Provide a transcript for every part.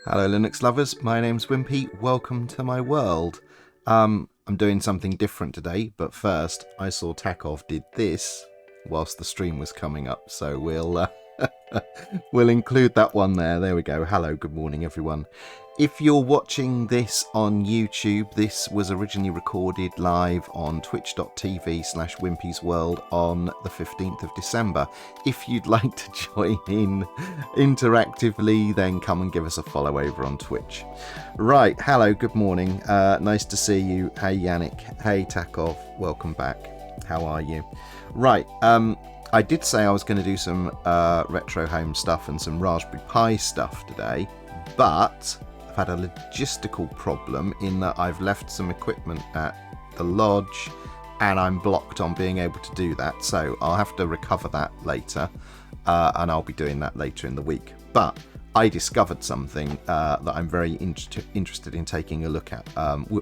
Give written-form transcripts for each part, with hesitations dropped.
Hello Linux lovers, my name's Wimpy, welcome to my world. I'm doing something different today, but first I saw Takov did this whilst the stream was coming up, so we'll include that one there. There we go. Hello, good morning everyone. If you're watching this on YouTube, this was originally recorded live on twitch.tv/Wimpy's World on the 15th of December. If you'd like to join in interactively, then come and give us a follow over on Twitch. Right, hello, good morning. Nice to see you. Hey Yannick, hey Takov, welcome back. How are you? Right, I did say I was going to do some retro home stuff and some Raspberry Pi stuff today, but had a logistical problem in that I've left some equipment at the lodge and I'm blocked on being able to do that, so I'll have to recover that later, and I'll be doing that later in the week. But I discovered something that I'm very interested in taking a look at,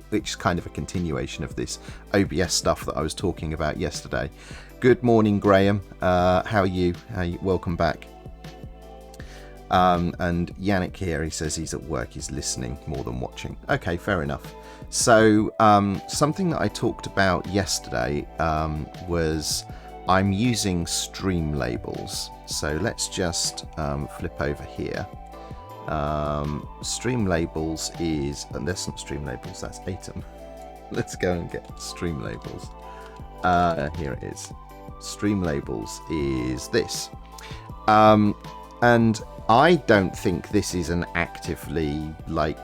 which is kind of a continuation of this OBS stuff that I was talking about yesterday. Good morning, Graham. How are you? Welcome back. And Yannick here, he says he's at work, he's listening more than watching. Okay, fair enough. So something that I talked about yesterday was I'm using StreamLabels. So let's just flip over here. StreamLabels is, and that's not StreamLabels, that's Atom. Let's go and get StreamLabels. Here it is. StreamLabels is this. And I don't think this is an actively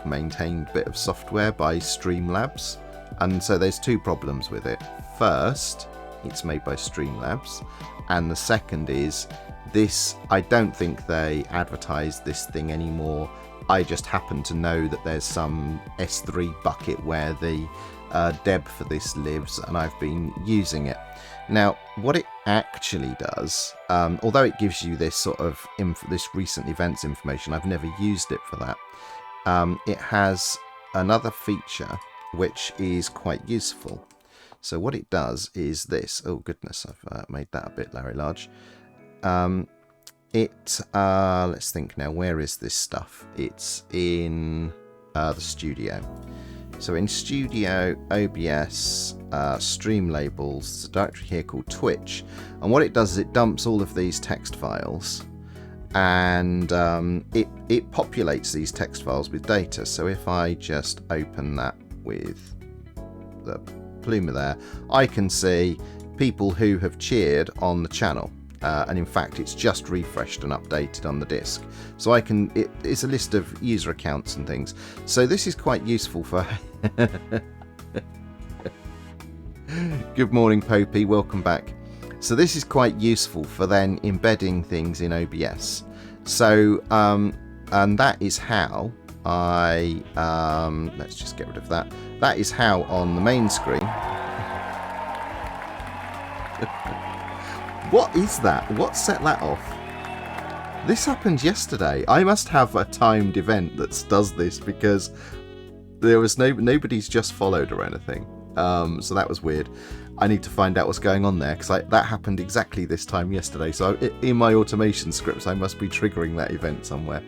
maintained bit of software by StreamLabs, and so there's two problems with it. First, it's made by StreamLabs, and the second is this, I don't think they advertise this thing anymore. I just happen to know that there's some S3 bucket where the deb for this lives, and I've been using it. Now, what it actually does, although it gives you this sort of this recent events information, I've never used it for that. It has another feature which is quite useful. So what it does is this. Oh goodness, I've made that a bit Larry large. Let's think now. Where is this stuff? It's in the studio. So in Studio, OBS, StreamLabels, there's a directory here called Twitch, and what it does is it dumps all of these text files, and it populates these text files with data. So if I just open that with the plumber there, I can see people who have cheered on the channel, and in fact it's just refreshed and updated on the disk. So it's a list of user accounts and things. So this is quite useful for... Good morning, Popey, welcome back. So this is quite useful for then embedding things in OBS. So, and that is how I, let's just get rid of that. That is how on the main screen... What is that? What set that off? This happened yesterday. I must have a timed event that does this because there was nobody's just followed or anything. So that was weird. I need to find out what's going on there because that happened exactly this time yesterday. So in my automation scripts, I must be triggering that event somewhere.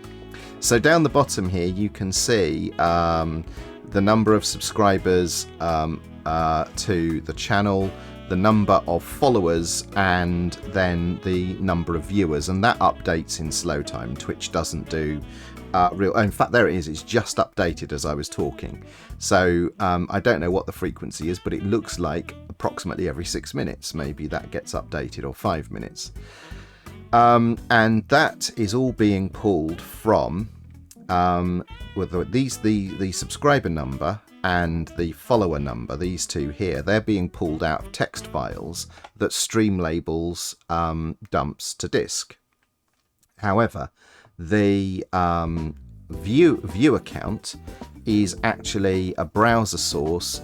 So down the bottom here, you can see the number of subscribers to the channel, the number of followers, and then the number of viewers, and that updates in slow time. Twitch doesn't do real... In fact, there it is. It's just updated as I was talking. So I don't know what the frequency is, but it looks like approximately every 6 minutes maybe that gets updated, or 5 minutes. And that is all being pulled from the subscriber number and the follower number, these two here. They're being pulled out of text files that StreamLabels dumps to disk. However, the view account is actually a browser source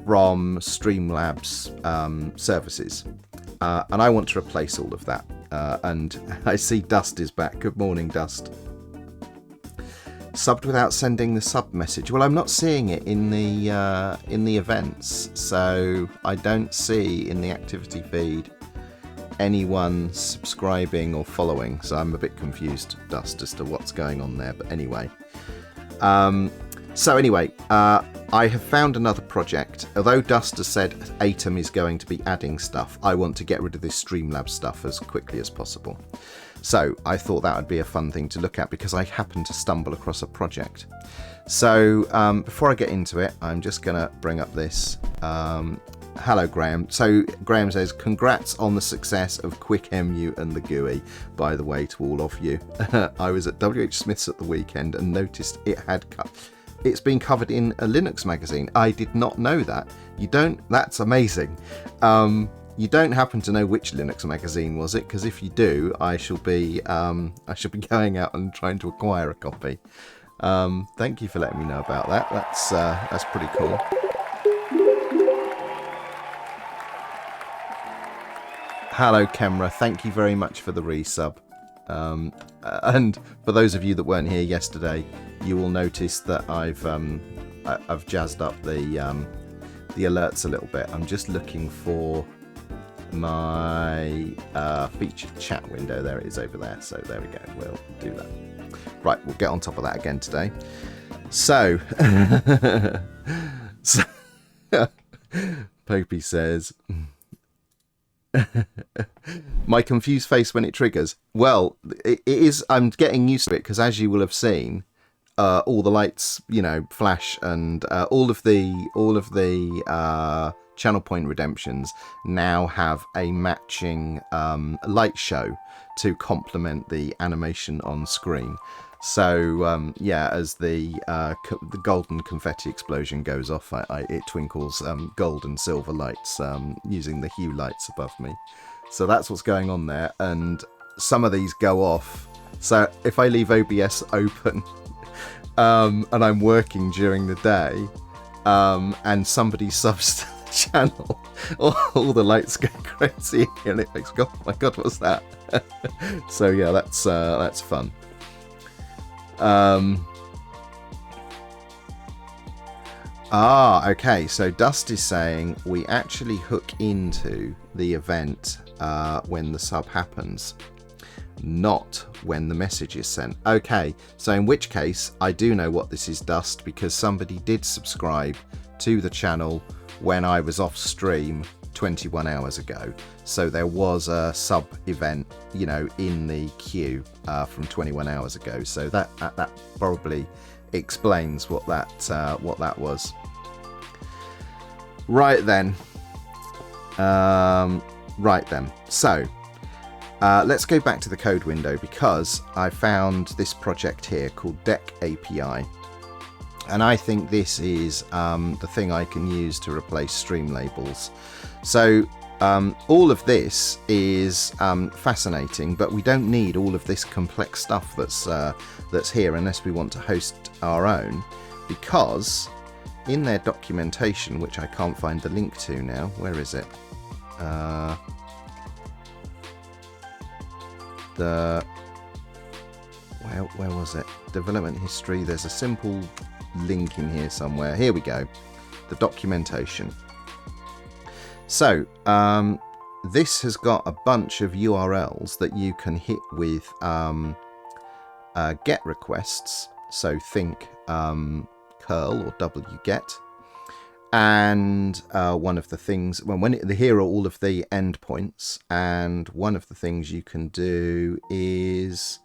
from StreamLabs services, and I want to replace all of that. And I see Dust is back. Good morning, Dust. Subbed without sending the sub message. Well, I'm not seeing it in the events, so I don't see in the activity feed anyone subscribing or following. So I'm a bit confused, Dust, as to what's going on there. But anyway, I have found another project. Although Dust has said Atom is going to be adding stuff, I want to get rid of this Streamlabs stuff as quickly as possible. So I thought that would be a fun thing to look at because I happened to stumble across a project. So before I get into it, I'm just going to bring up this. Hello, Graham. So Graham says, congrats on the success of QuickEmu and the GUI, by the way, to all of you. I was at WH Smith's at the weekend and noticed it's been covered in a Linux magazine. I did not know that. You don't? That's amazing. You don't happen to know which Linux magazine was it? Because if you do, I shall be going out and trying to acquire a copy. Thank you for letting me know about that. That's pretty cool. Hello, Kemra. Thank you very much for the resub. And for those of you that weren't here yesterday, you will notice that I've jazzed up the alerts a little bit. I'm just looking for my featured chat window. There it is over there. So there we go. We'll do that. Right, we'll get on top of that again today. So, Popey says, my confused face when it triggers. Well, it is. I'm getting used to it because, as you will have seen, all the lights, flash, and all of the channel point redemptions now have a matching light show to complement the animation on screen. So as the golden confetti explosion goes off, it twinkles gold and silver lights using the hue lights above me. So that's what's going on there, and some of these go off. So if I leave OBS open and I'm working during the day and somebody subs to the channel, all the lights go crazy and it makes, oh my god, what's that? So yeah, that's fun. Okay, so Dust is saying we actually hook into the event when the sub happens, not when the message is sent. Okay, so in which case I do know what this is, Dust, because somebody did subscribe to the channel when I was off stream 21 hours ago. So there was a sub event, in the queue from 21 hours ago. So that probably explains what that was. Right then. So Let's go back to the code window because I found this project here called DecAPI. And I think this is the thing I can use to replace StreamLabels. So all of this is fascinating, but we don't need all of this complex stuff that's here unless we want to host our own, because in their documentation, which I can't find the link to now, where is it? Where was it? Development history. There's a simple link in here somewhere. Here we go. The documentation. So this has got a bunch of URLs that you can hit with GET requests. So think curl or wget. And one of the things, well, here are all of the endpoints, and one of the things you can do is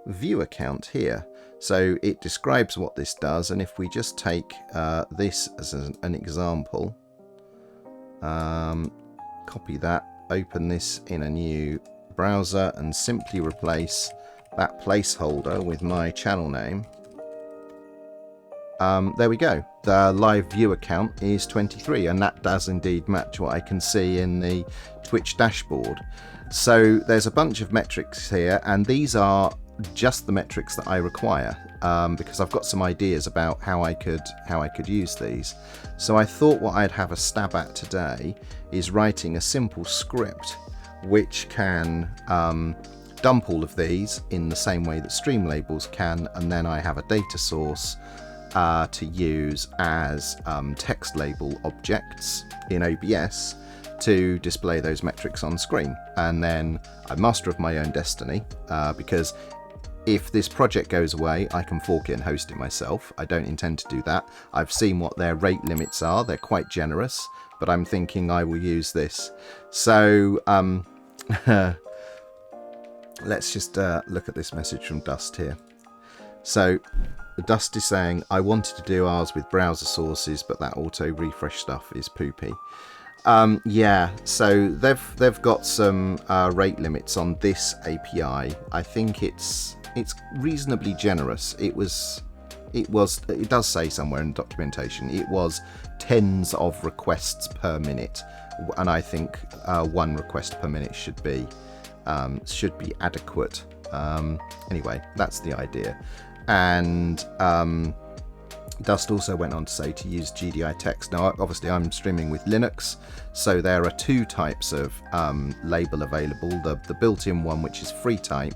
view account here. So it describes what this does, and if we just take this as an example, copy that, open this in a new browser, and simply replace that placeholder with my channel name. There we go. The live view account is 23, and that does indeed match what I can see in the Twitch dashboard. So there's a bunch of metrics here, and these are just the metrics that I require, because I've got some ideas about how I could use these. So I thought what I'd have a stab at today is writing a simple script which can dump all of these in the same way that StreamLabels can, and then I have a data source to use as text label objects in OBS to display those metrics on screen. And then I'm master of my own destiny, because if this project goes away, I can fork it and host it myself. I don't intend to do that. I've seen what their rate limits are. They're quite generous, but I'm thinking I will use this. So let's just look at this message from Dust here. So Dust is saying, I wanted to do ours with browser sources, but that auto refresh stuff is poopy. Yeah, so they've got some rate limits on this API. I think it's reasonably generous. It does say somewhere in the documentation it was tens of requests per minute, and I think one request per minute should be adequate. Anyway, that's the idea. And Dust also went on to say to use GDI text. Now, obviously, I'm streaming with Linux, so there are two types of label available. The built-in one, which is free type,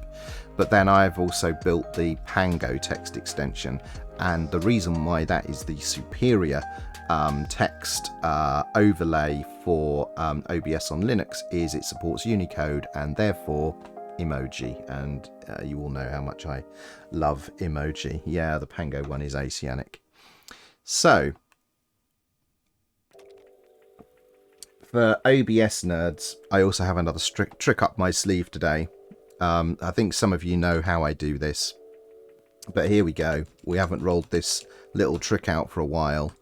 but then I've also built the Pango text extension. And the reason why that is the superior text overlay for OBS on Linux is it supports Unicode and therefore emoji, and you all know how much I love emoji. Yeah, the Pango one is Asianic. So for OBS nerds, I also have another trick up my sleeve today. I think some of you know how I do this, but here we go. We haven't rolled this little trick out for a while.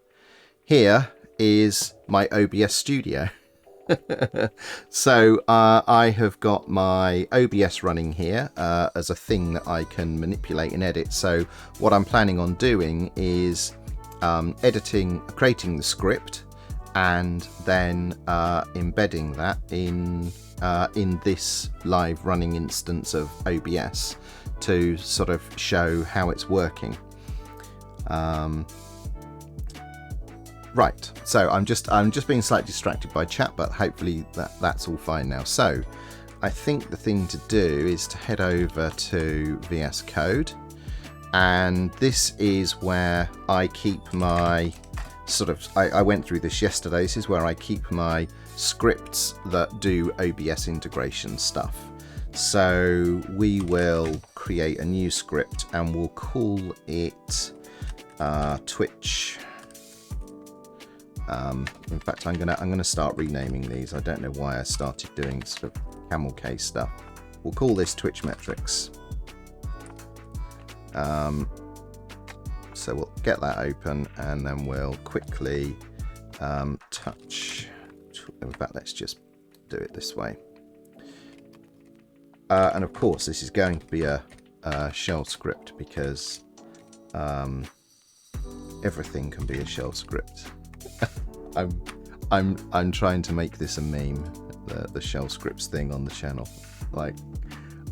Here is my OBS Studio. So I have got my OBS running here as a thing that I can manipulate and edit. So what I'm planning on doing is creating the script, and then embedding that in this live running instance of OBS to sort of show how it's working. Right, so I'm just being slightly distracted by chat, but hopefully that's all fine now. So I think the thing to do is to head over to VS Code, and this is where I keep my I went through this yesterday. This is where I keep my scripts that do OBS integration stuff. So we will create a new script and we'll call it Twitch. In fact, I'm gonna start renaming these. I don't know why I started doing sort of camel case stuff. We'll call this Twitch Metrics. So we'll get that open, and then we'll quickly touch. In fact, let's just do it this way. And of course, this is going to be a shell script because everything can be a shell script. I'm trying to make this a meme, the shell scripts thing on the channel. Like,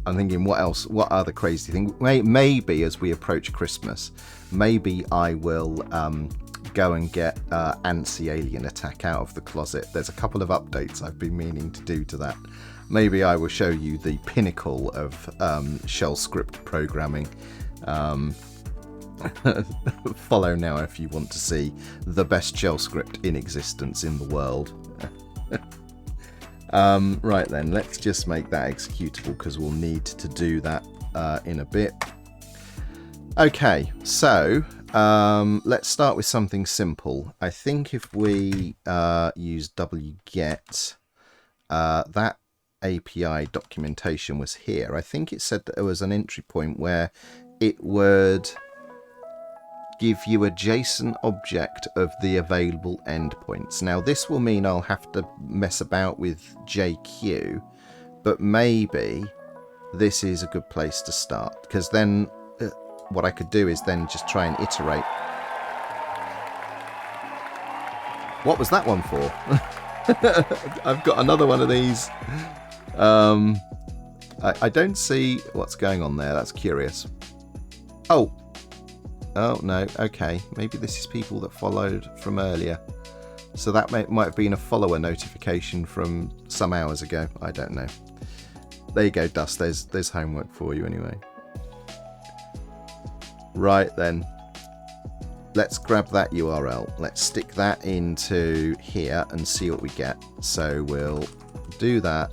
I'm thinking, what else? What other crazy thing? Maybe as we approach Christmas, maybe I will go and get Antsy Alien Attack out of the closet. There's a couple of updates I've been meaning to do to that. Maybe I will show you the pinnacle of shell script programming. Follow now if you want to see the best shell script in existence in the world. Right then, let's just make that executable because we'll need to do that in a bit. Okay, so let's start with something simple. I think if we use wget, that API documentation was here. I think it said that there was an entry point where it would give you a JSON object of the available endpoints. Now this will mean I'll have to mess about with JQ, but maybe this is a good place to start, because then what I could do is then just try and iterate. What was that one for? I've got another one of these. I don't see what's going on there. That's curious. Oh no, okay, maybe this is people that followed from earlier, so that might have been a follower notification from some hours ago. I don't know. There you go, Dust. There's homework for you anyway. Right then, let's grab that URL. Let's stick that into here and see what we get. So we'll do that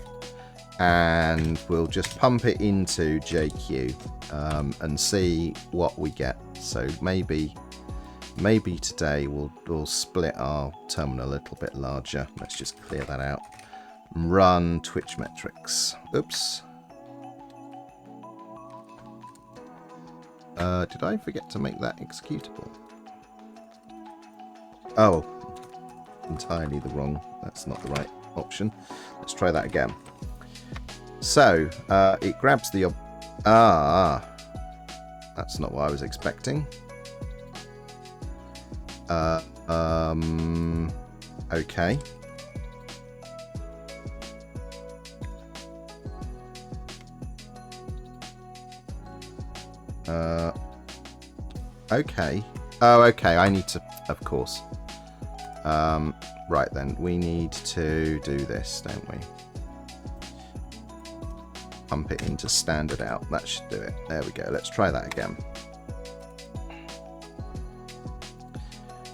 and we'll just pump it into JQ and see what we get. So maybe today we'll split our terminal a little bit larger. Let's just clear that out. Run Twitch metrics. Oops. Did I forget to make that executable? Oh, entirely the wrong. That's not the right option. Let's try that again. So it grabs the that's not what I was expecting. Okay. Okay. Oh, okay. I need to, of course. Right then, we need to do this, don't we? Pump it into standard out. That should do it. There we go. Let's try that again.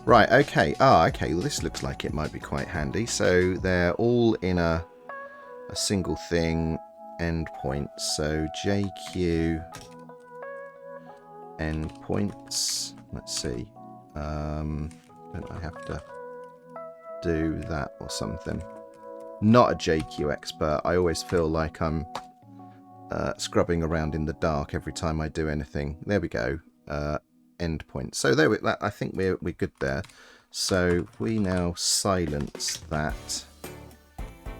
Right, okay. Okay. Well, this looks like it might be quite handy. So they're all in a single thing endpoint. So JQ endpoints. Let's see. Don't I have to do that or something? Not a JQ expert. I always feel like I'm scrubbing around in the dark every time I do anything. There we go. Endpoint. So there I think we're good there. So we now silence that,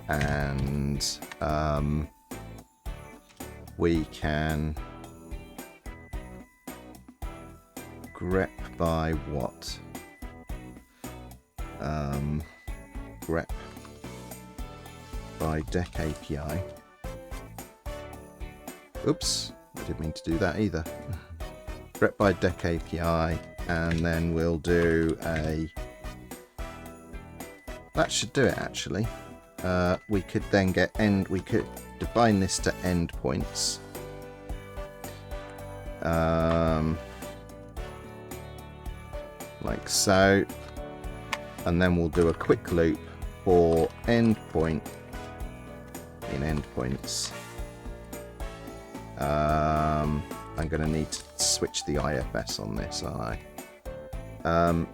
and we can grep by what? Grep by DecAPI. Oops, I didn't mean to do that either. Grep by DecAPI, and then we'll do a... That should do it, actually. We could then get we could define this to endpoints. Like so. And then we'll do a quick loop for endpoint in endpoints. I'm going to need to switch the IFS on this, aren't I?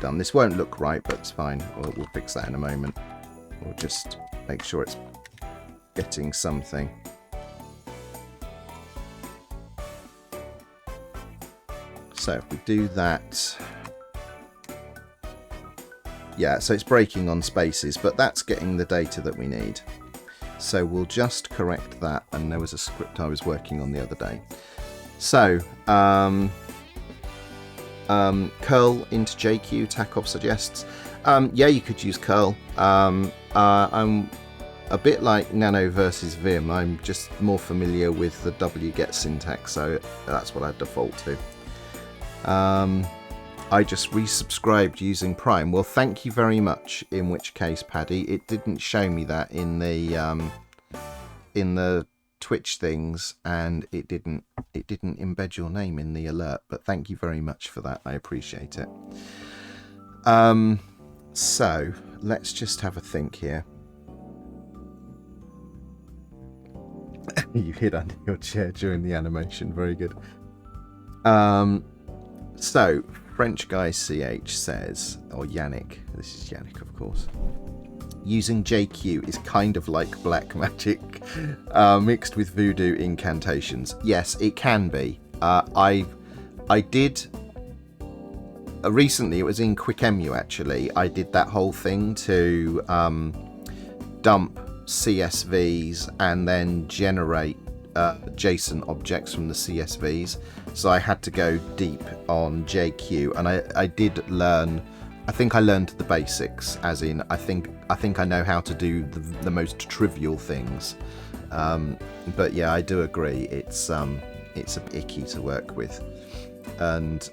Done. This won't look right, but it's fine. We'll fix that in a moment. We'll just make sure it's getting something. So if we do that, Yeah, so it's breaking on spaces, but that's getting the data that we need. So we'll just correct that, and there was a script I was working on the other day. So, curl into JQ, TACOF suggests. Yeah, you could use curl. I'm a bit like Nano versus Vim. I'm just more familiar with the wget syntax, so that's what I default to. I just resubscribed using Prime. Well, thank you very much. In which case, Paddy, it didn't show me that in the Twitch things, and it didn't embed your name in the alert. But thank you very much for that. I appreciate it. So let's just have a think here. You hid under your chair during the animation. Very good. So French guy CH says, or Yannick, this is Yannick of course, using JQ is kind of like black magic mixed with voodoo incantations. Yes, it can be. I did recently, it was in QuickEmu actually, I did that whole thing to dump CSVs and then generate JSON objects from the CSVs. So I had to go deep on JQ, and I did learn. I think I learned the basics, as in I think I know how to do the most trivial things. But yeah, I do agree it's a bit icky to work with. And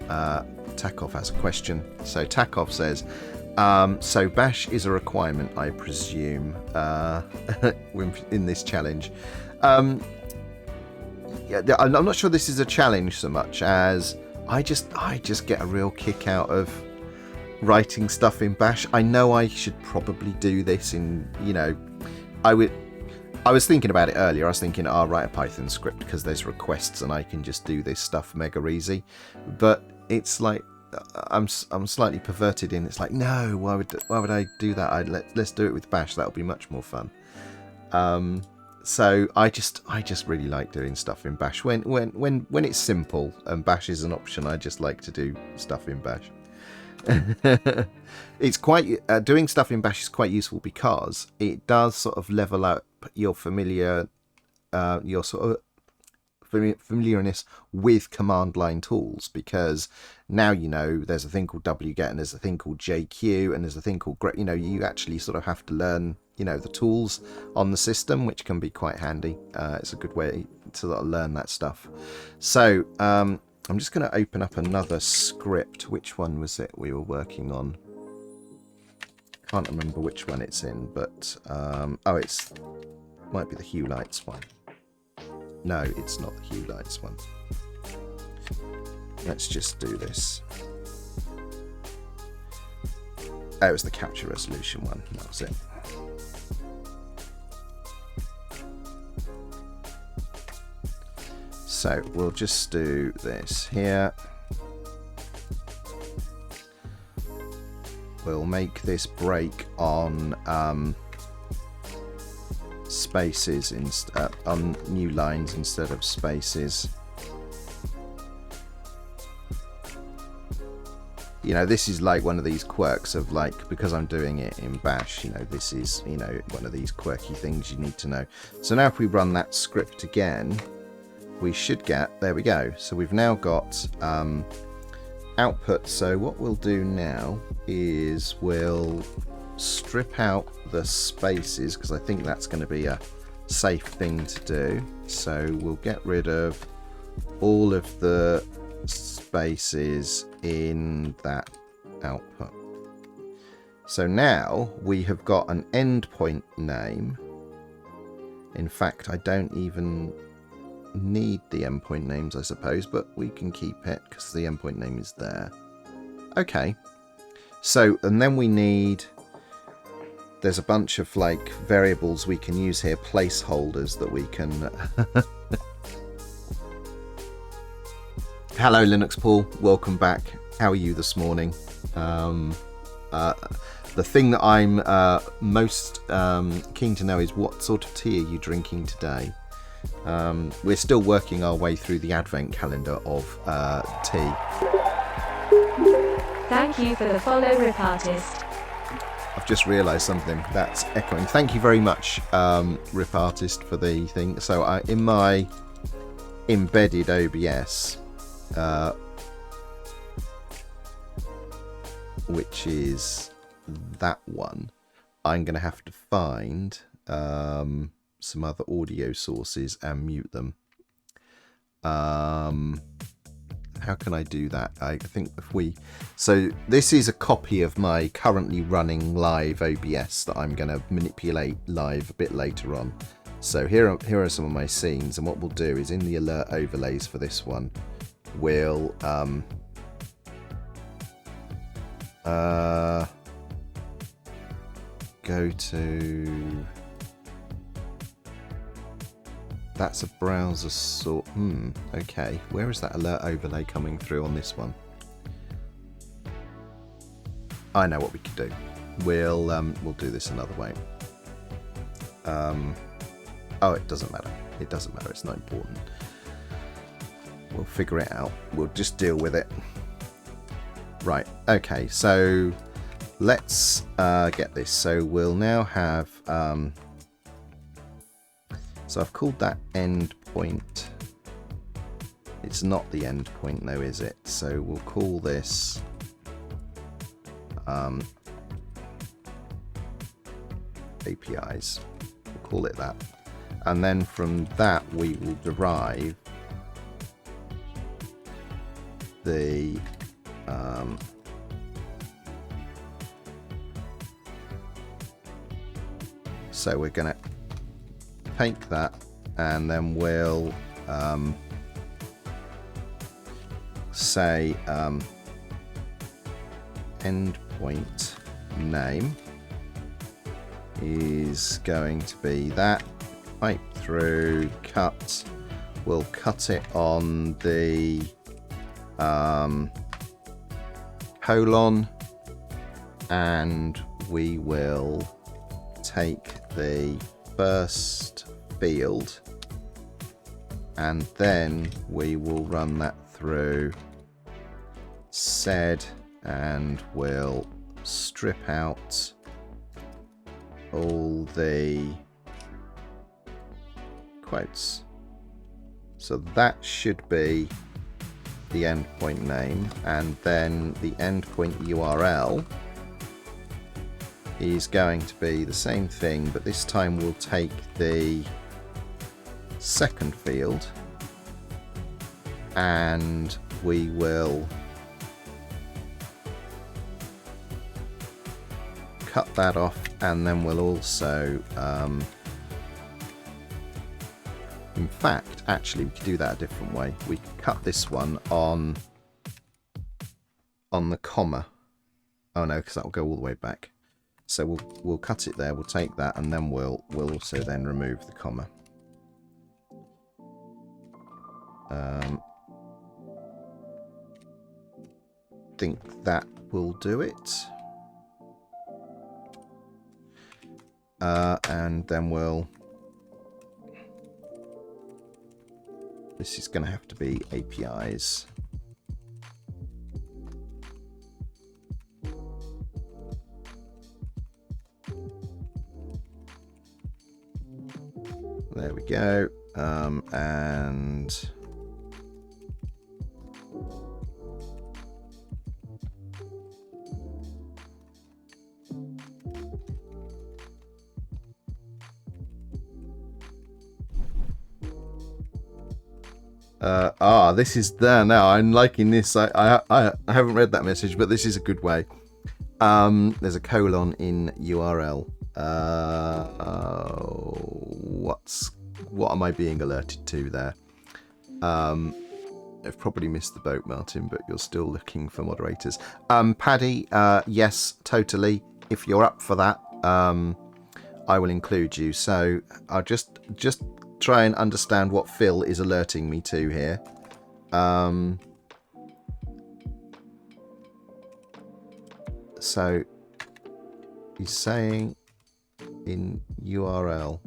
TACOF has a question. So TACOF says, so Bash is a requirement, I presume, in this challenge. Yeah, I'm not sure this is a challenge so much as I just get a real kick out of writing stuff in Bash. I know I should probably do this in, I was thinking about it earlier. I was thinking, I'll write a Python script because there's requests and I can just do this stuff mega easy. But it's like I'm slightly perverted in. It's like, no, why would I do that? Let's do it with Bash. That'll be much more fun. So I just really like doing stuff in Bash when it's simple and Bash is an option. I just like to do stuff in Bash. It's quite doing stuff in Bash is quite useful because it does sort of level up your familiarness with command line tools, because now there's a thing called wget and there's a thing called JQ and there's a thing called you actually sort of have to learn the tools on the system, which can be quite handy. It's a good way to sort of learn that stuff. So I'm just going to open up another script. Which one was it we were working on? Can't remember which one it's in, but oh, it's might be the Hue Lights one. No, it's not the Hue Lights one. Let's just do this. Oh, it was the capture resolution one. That was it. So we'll just do this here. We'll make this break on spaces on new lines instead of spaces. This is like one of these quirks of because I'm doing it in Bash, this is one of these quirky things you need to know. So now if we run that script again, we should get, there we go. So we've now got output. So what we'll do now is we'll strip out the spaces, because I think that's going to be a safe thing to do. So we'll get rid of all of the spaces in that output. So now we have got an endpoint name. In fact, I don't even need the endpoint names, I suppose, but we can keep it because the endpoint name is there. Okay. So, and then we need, there's a bunch of variables we can use here, placeholders that we can Hello Linux Paul, welcome back. How are you this morning? The thing that I'm most keen to know is what sort of tea are you drinking today? We're still working our way through the advent calendar of tea. Thank you for the follow, Rip Artist. I've just realised something that's echoing. Thank you very much, Rip Artist, for the thing. So in my embedded OBS, which is that one, I'm going to have to find some other audio sources and mute them. How can I do that? I think if we... So this is a copy of my currently running live OBS that I'm going to manipulate live a bit later on. So here are some of my scenes, and what we'll do is in the alert overlays for this one, we'll go to... That's a browser sort. Okay. Where is that alert overlay coming through on this one? I know what we could do. We'll do this another way. Oh, it doesn't matter. It doesn't matter. It's not important. We'll figure it out. We'll just deal with it. Right. Okay. So let's get this. So we'll now have. So I've called that endpoint. It's not the endpoint though, is it? So we'll call this APIs. We'll call it that. And then from that we will derive the so we're going to take that, and then we'll say endpoint name is going to be that, pipe through, cut. We'll cut it on the colon, and we will take the first field, and then we will run that through sed, and we'll strip out all the quotes. So that should be the endpoint name, and then the endpoint URL is going to be the same thing, but this time we'll take the second field and we will cut that off, and then we'll also in fact, actually we could do that a different way. We could cut this one on the comma. Oh no, because that will go all the way back. So we'll cut it there, we'll take that, and then we'll also then remove the comma. Think that will do it. And then this is going to have to be APIs. There we go. And this is there now. I'm liking this. I haven't read that message, but this is a good way. There's a colon in URL. What am I being alerted to there? I've probably missed the boat, Martin, but you're still looking for moderators. Paddy, yes, totally. If you're up for that, I will include you. So I'll just try and understand what Phil is alerting me to here. So he's saying in URL.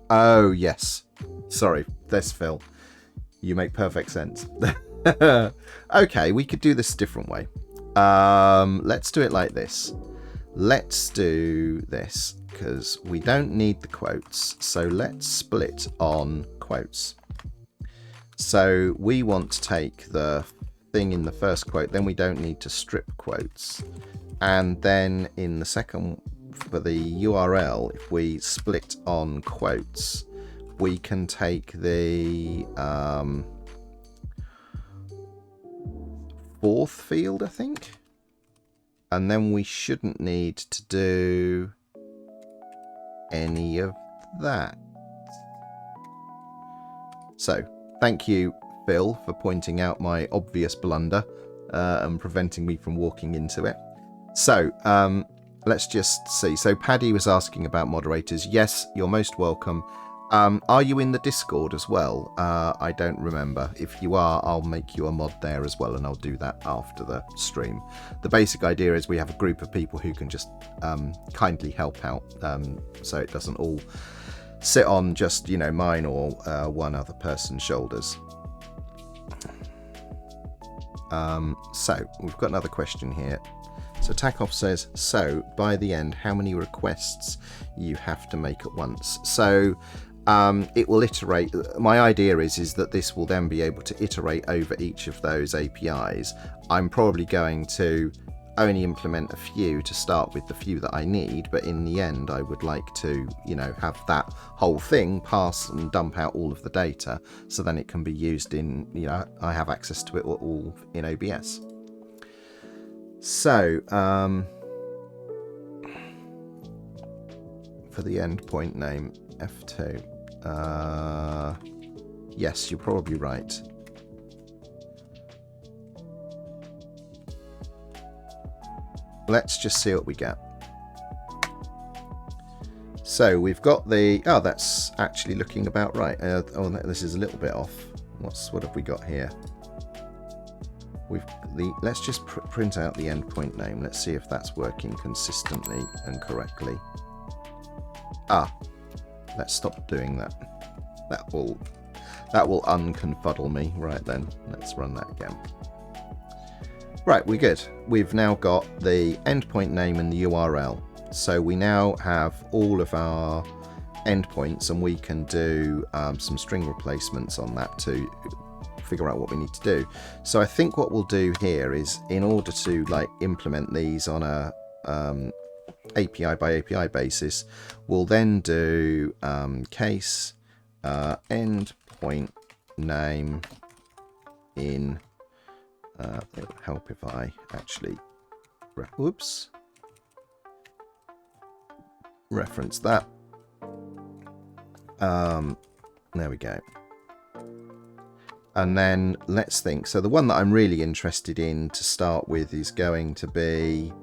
Oh, yes. Sorry, there's Phil. You make perfect sense. Okay, we could do this a different way. let's do it like this. Let's do this because we don't need the quotes. So let's split on quotes. So we want to take the thing in the first quote, then we don't need to strip quotes. And then in the second, for the URL, if we split on quotes, we can take the fourth field, I think. And then we shouldn't need to do any of that. So, thank you, Phil, for pointing out my obvious blunder and preventing me from walking into it. So, let's just see. So, Paddy was asking about moderators. Yes, you're most welcome. Are you in the Discord as well? I don't remember. If you are, I'll make you a mod there as well, and I'll do that after the stream. The basic idea is we have a group of people who can just kindly help out, so it doesn't all sit on just, you know, mine or one other person's shoulders. So we've got another question here. So Takoff says, so by the end, how many requests you have to make at once? So it will iterate. My idea is that this will then be able to iterate over each of those APIs. I'm probably going to only implement a few to start with, the few that I need, but in the end I would like to, you know, have that whole thing pass and dump out all of the data, so then it can be used in, you know, I have access to it all in OBS. So for the endpoint name F2, yes, you're probably right. Let's just see what we get. So we've got the, oh, that's actually looking about right. Oh, this is a little bit off. What have we got here? Let's just print out the endpoint name. Let's see if that's working consistently and correctly. Ah, let's stop doing that. That will unconfuddle me. Right then, let's run that again. Right, we're good. We've now got the endpoint name and the URL. So we now have all of our endpoints, and we can do some string replacements on that to figure out what we need to do. So I think what we'll do here is, in order to like implement these on a API by API basis, we'll then do case endpoint name in it would help if I actually reference that. There we go. And then let's think. So the one that I'm really interested in to start with is going to be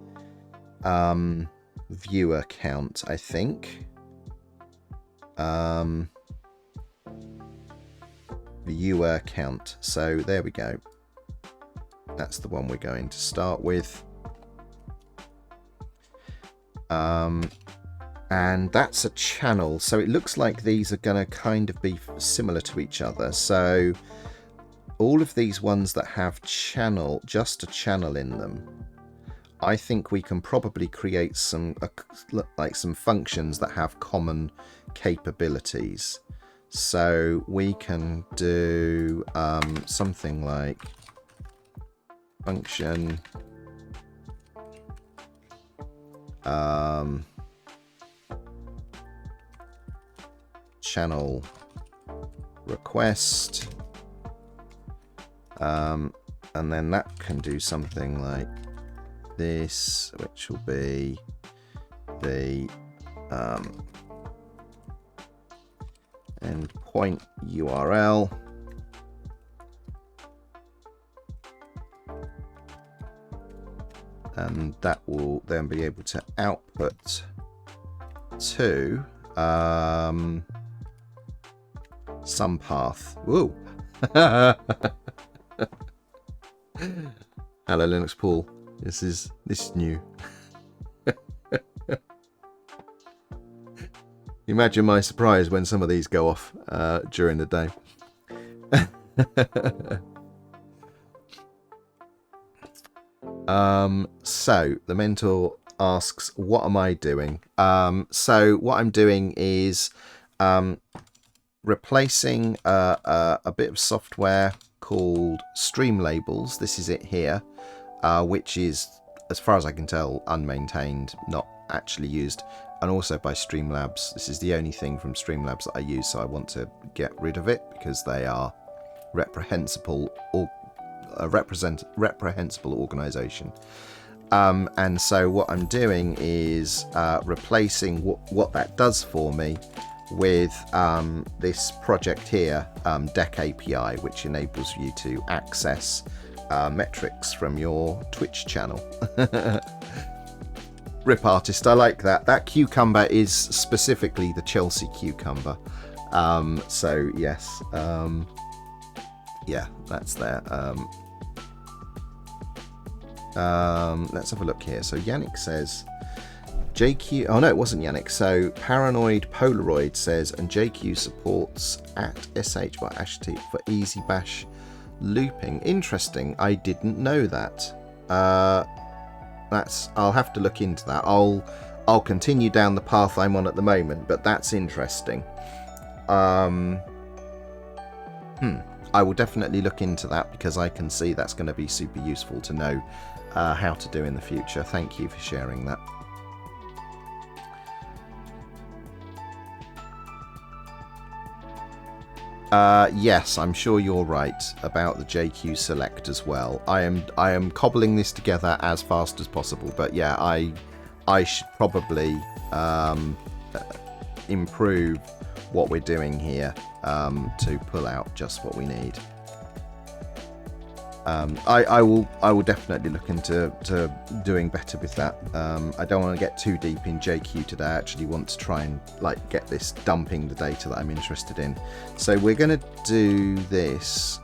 viewer count, I think. Viewer count. So there we go. That's the one we're going to start with. And that's a channel. So it looks like these are going to kind of be similar to each other. So all of these ones that have channel, just a channel in them, I think we can probably create some like some functions that have common capabilities. So we can do something like function channel request, and then that can do something like this, which will be the endpoint URL, and that will then be able to output to some path. Whoa. Hello Linux Paul. This is new. Imagine my surprise when some of these go off during the day. So the mentor asks, what am I doing? So what I'm doing is replacing a bit of software called StreamLabels. This is it here, which is, as far as I can tell, unmaintained, not actually used, and also by StreamLabs. This is the only thing from StreamLabs that I use, so I want to get rid of it because they are reprehensible, or a reprehensible organization. And so what I'm doing is replacing what that does for me with this project here, DecAPI I, which enables you to access metrics from your Twitch channel. Rip artist, I like that. That cucumber is specifically the Chelsea cucumber. So yes, yeah, that's there. Let's have a look here. So Yannick says JQ, oh no, it wasn't Yannick. So Paranoid Polaroid says, and JQ supports @sh/t for easy bash looping. Interesting. I didn't know that. I'll have to look into that. I'll continue down the path I'm on at the moment, but that's interesting. I will definitely look into that because I can see that's going to be super useful to know how to do in the future. Thank you for sharing that. Yes, I'm sure you're right about the JQ select as well. I am cobbling this together as fast as possible, but yeah, I should probably improve what we're doing here to pull out just what we need. I will definitely look into doing better with that. I don't want to get too deep in JQ today. I actually want to try and get this dumping the data that I'm interested in. So we're going to do this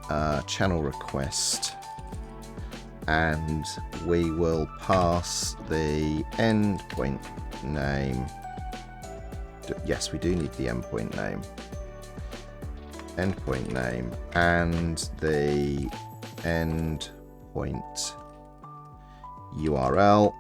channel request, and we will pass the endpoint name. Yes, we do need the endpoint name. Endpoint name and the endpoint URL.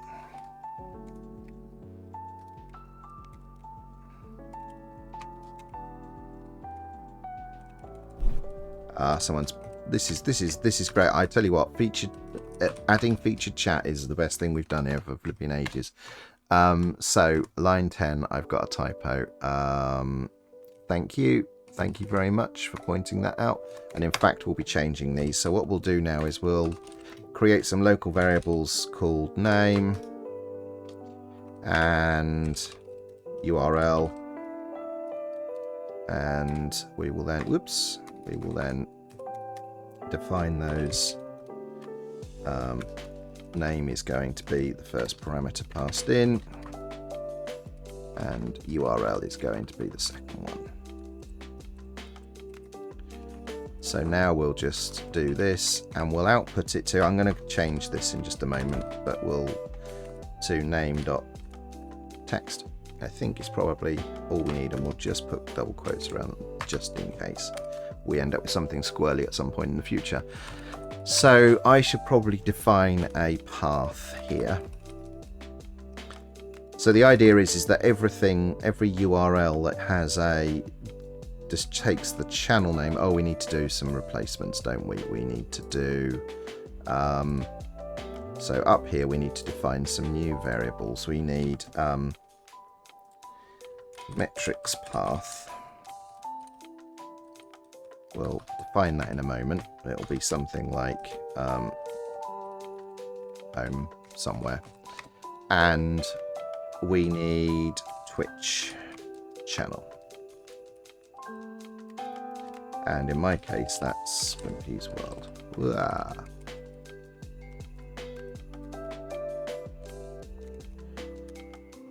This is great. I tell you what, adding featured chat is the best thing we've done here for flipping ages. So line 10, I've got a typo. Thank you very much for pointing that out. And in fact, we'll be changing these. So what we'll do now is we'll create some local variables called name and URL, and we will then define those. Name is going to be the first parameter passed in, and URL is going to be the second one. So now we'll just do this and we'll output it to, I'm going to change this in just a moment, but we'll to name.text. I think is probably all we need, and we'll just put double quotes around them just in case we end up with something squirrely at some point in the future. So I should probably define a path here. So the idea is that every URL that has just takes the channel name. Oh, we need to do some replacements, don't we? We need to do so up here we need to define some new variables. We need metrics path. We'll define that in a moment. It'll be something like home somewhere. And we need Twitch channel. And in my case, that's Wimpy's World. Wah.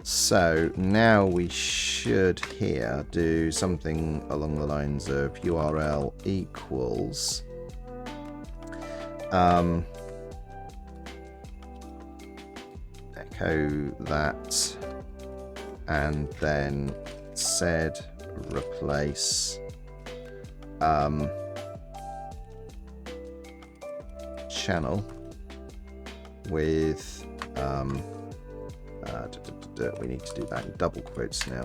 So now we should here do something along the lines of URL equals echo that, and then sed replace channel with we need to do that in double quotes now.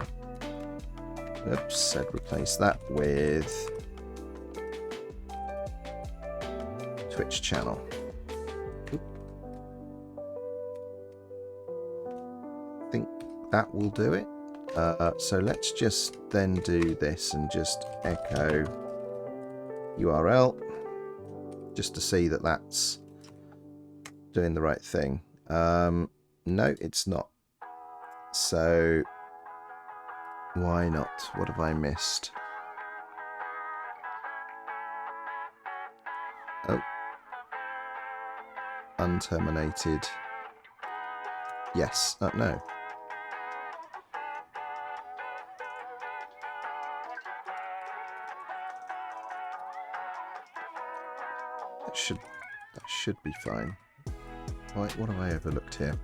Oops, said replace that with Twitch channel. I think that will do it. So let's just then do this and just echo URL just to see that that's doing the right thing. No, it's not. So why not? What have I missed? Oh, unterminated. Yes. No. That should be fine. Right, what have I overlooked here?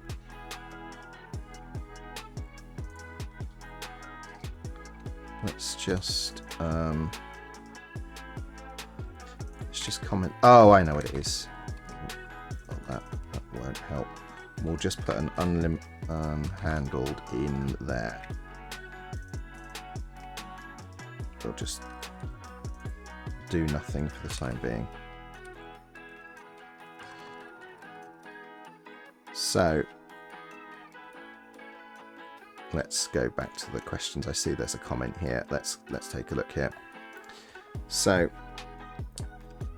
Let's just comment. Oh, I know what it is. Oh, that won't help. We'll just put an unhandled in there. It'll just do nothing for the time being. So let's go back to the questions. I see there's a comment here. Let's take a look here. So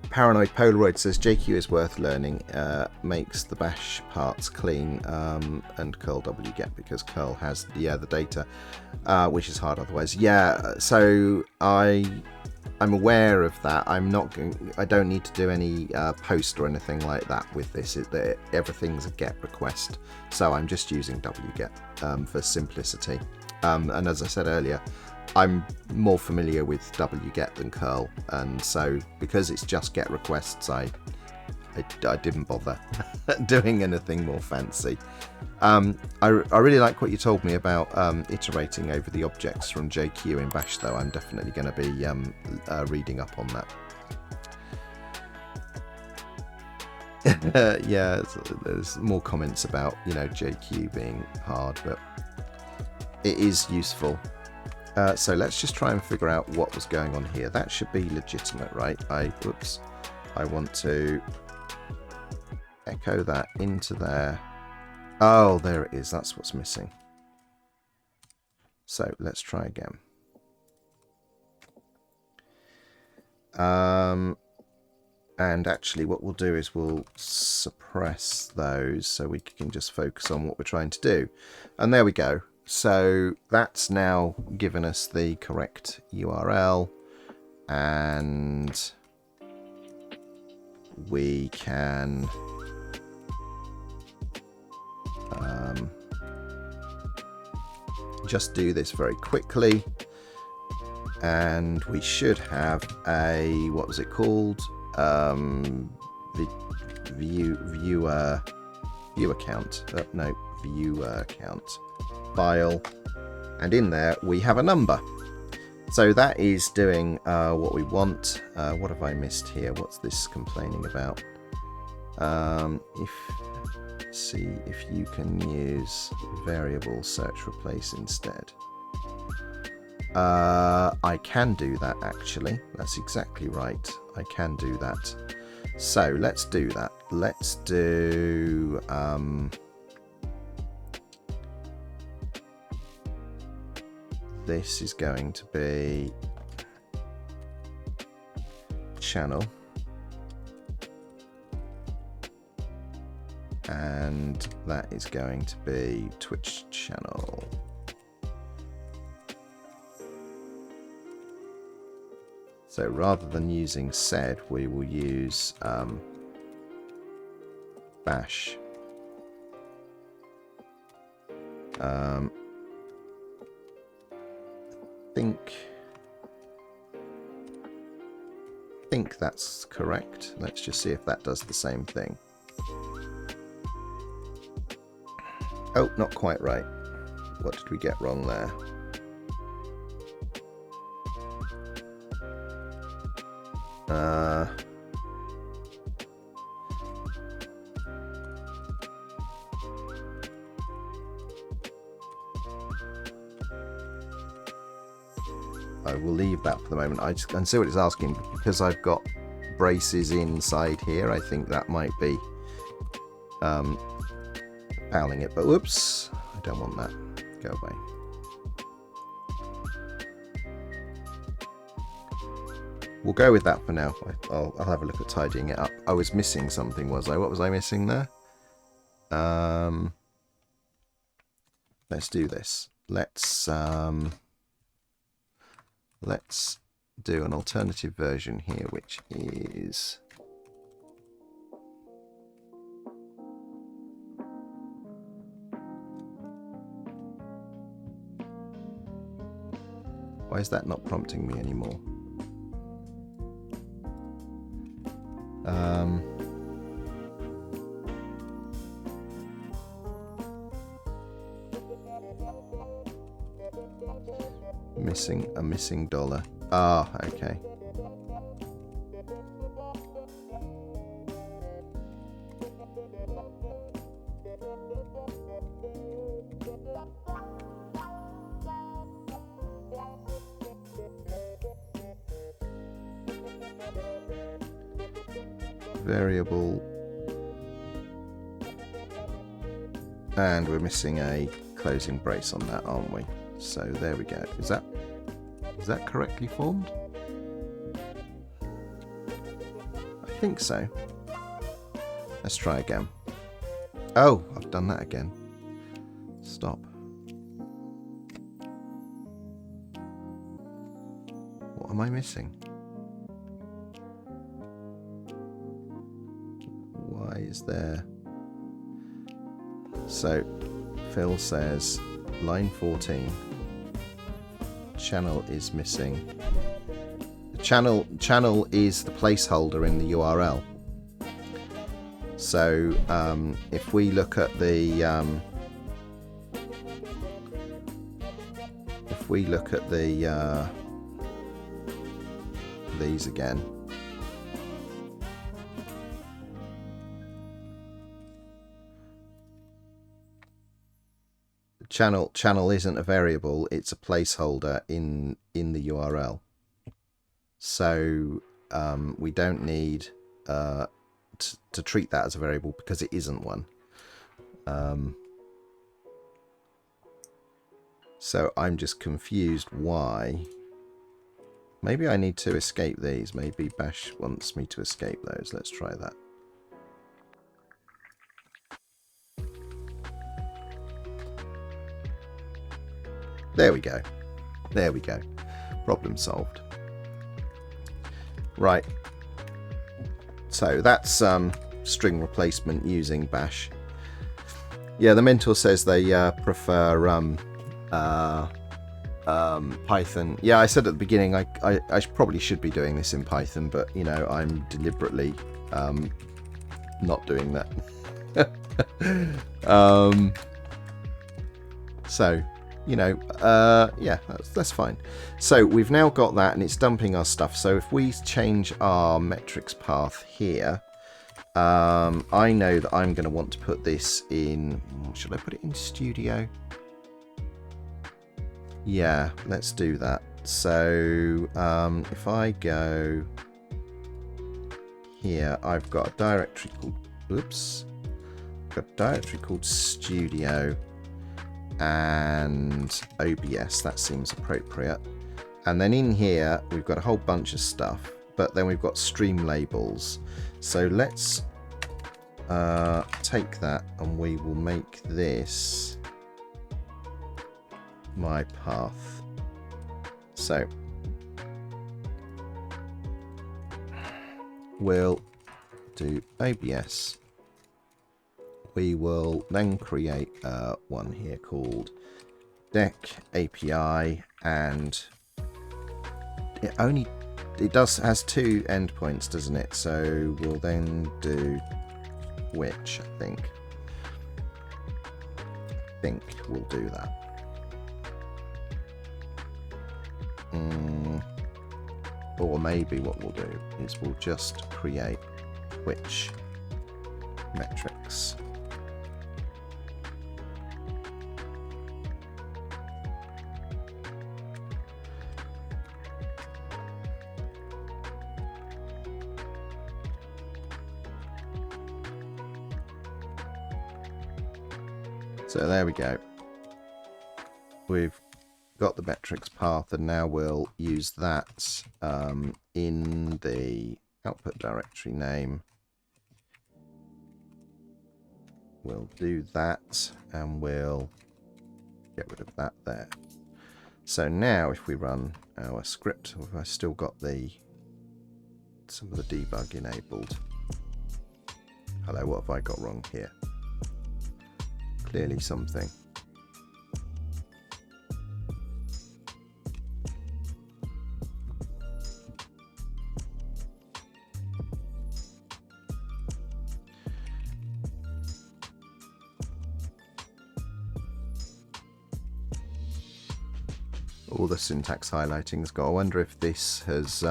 Paranoid Polaroid says JQ is worth learning. Makes the bash parts clean and curl wget because curl has the data, which is hard otherwise. Yeah, so I'm aware of that. I don't need to do any post or anything like that with this. Everything's a get request, so I'm just using wget for simplicity. And as I said earlier, I'm more familiar with wget than curl, and so because it's just get requests, I didn't bother doing anything more fancy. I really like what you told me about iterating over the objects from JQ in Bash, though. I'm definitely going to be reading up on that. Yeah, there's more comments about JQ being hard, but it is useful. So let's just try and figure out what was going on here. That should be legitimate, right? I want to echo that into there. Oh, there it is. That's what's missing. So let's try again. And actually what we'll do is we'll suppress those so we can just focus on what we're trying to do. And there we go. So that's now given us the correct URL, and we can just do this very quickly, and we should have a, what was it called, viewer count. No, viewer count file, and in there we have a number. So that is doing what we want. What have I missed here? What's this complaining about? See if you can use variable search replace instead. I can do that, actually. That's exactly right. I can do that. So let's do that. Let's do this is going to be channel, and that is going to be Twitch channel. So rather than using sed, we will use bash. Think that's correct. Let's just see if that does the same thing. Oh, not quite right. What did we get wrong there? I will leave that for the moment. I just can see what it's asking, because I've got braces inside here. I think that might be fouling it, but whoops, I don't want that. Go away. We'll go with that for now. I'll have a look at tidying it up. I was missing something, was I? What was I missing there? Let's do this. Let's do an alternative version here, which is why is that not prompting me anymore? Missing dollar. Ah, okay. Variable, and we're missing a closing brace on that, aren't we? So there we go. Is that correctly formed? I think so. Let's try again. Oh, I've done that again. Stop. What am I missing? Why is there? So Phil says line 14 channel is missing. The channel is the placeholder in the URL. So if we look at the these again, channel isn't a variable, it's a placeholder in the URL. So we don't need to treat that as a variable because it isn't one. So I'm just confused why. Maybe I need to escape these. Maybe Bash wants me to escape those. Let's try that. There we go. There we go. Problem solved. Right. So that's string replacement using Bash. Yeah, the mentor says they prefer Python. Yeah, I said at the beginning I probably should be doing this in Python, but you know, I'm deliberately not doing that. So you know, yeah, that's fine. So we've now got that, and it's dumping our stuff. So if we change our metrics path here, I know that I'm going to want to put this in. Should I put it in Studio? Yeah, let's do that. So if I go here, I've got a directory called Studio and OBS. That seems appropriate. And then in here we've got a whole bunch of stuff, but then we've got StreamLabels. So let's take that and we will make this my path. So we'll do OBS. We will then create one here called DecAPI, and it has 2 endpoints, doesn't it? So we'll then do which I think we'll do that. Or maybe what we'll do is we'll just create which metrics. So there we go. We've got the metrics path, and now we'll use that in the output directory name. We'll do that, and we'll get rid of that there. So now if we run our script, I've still got some of the debug enabled. Hello, what have I got wrong here? Clearly something. All the syntax highlighting's got. I wonder if this has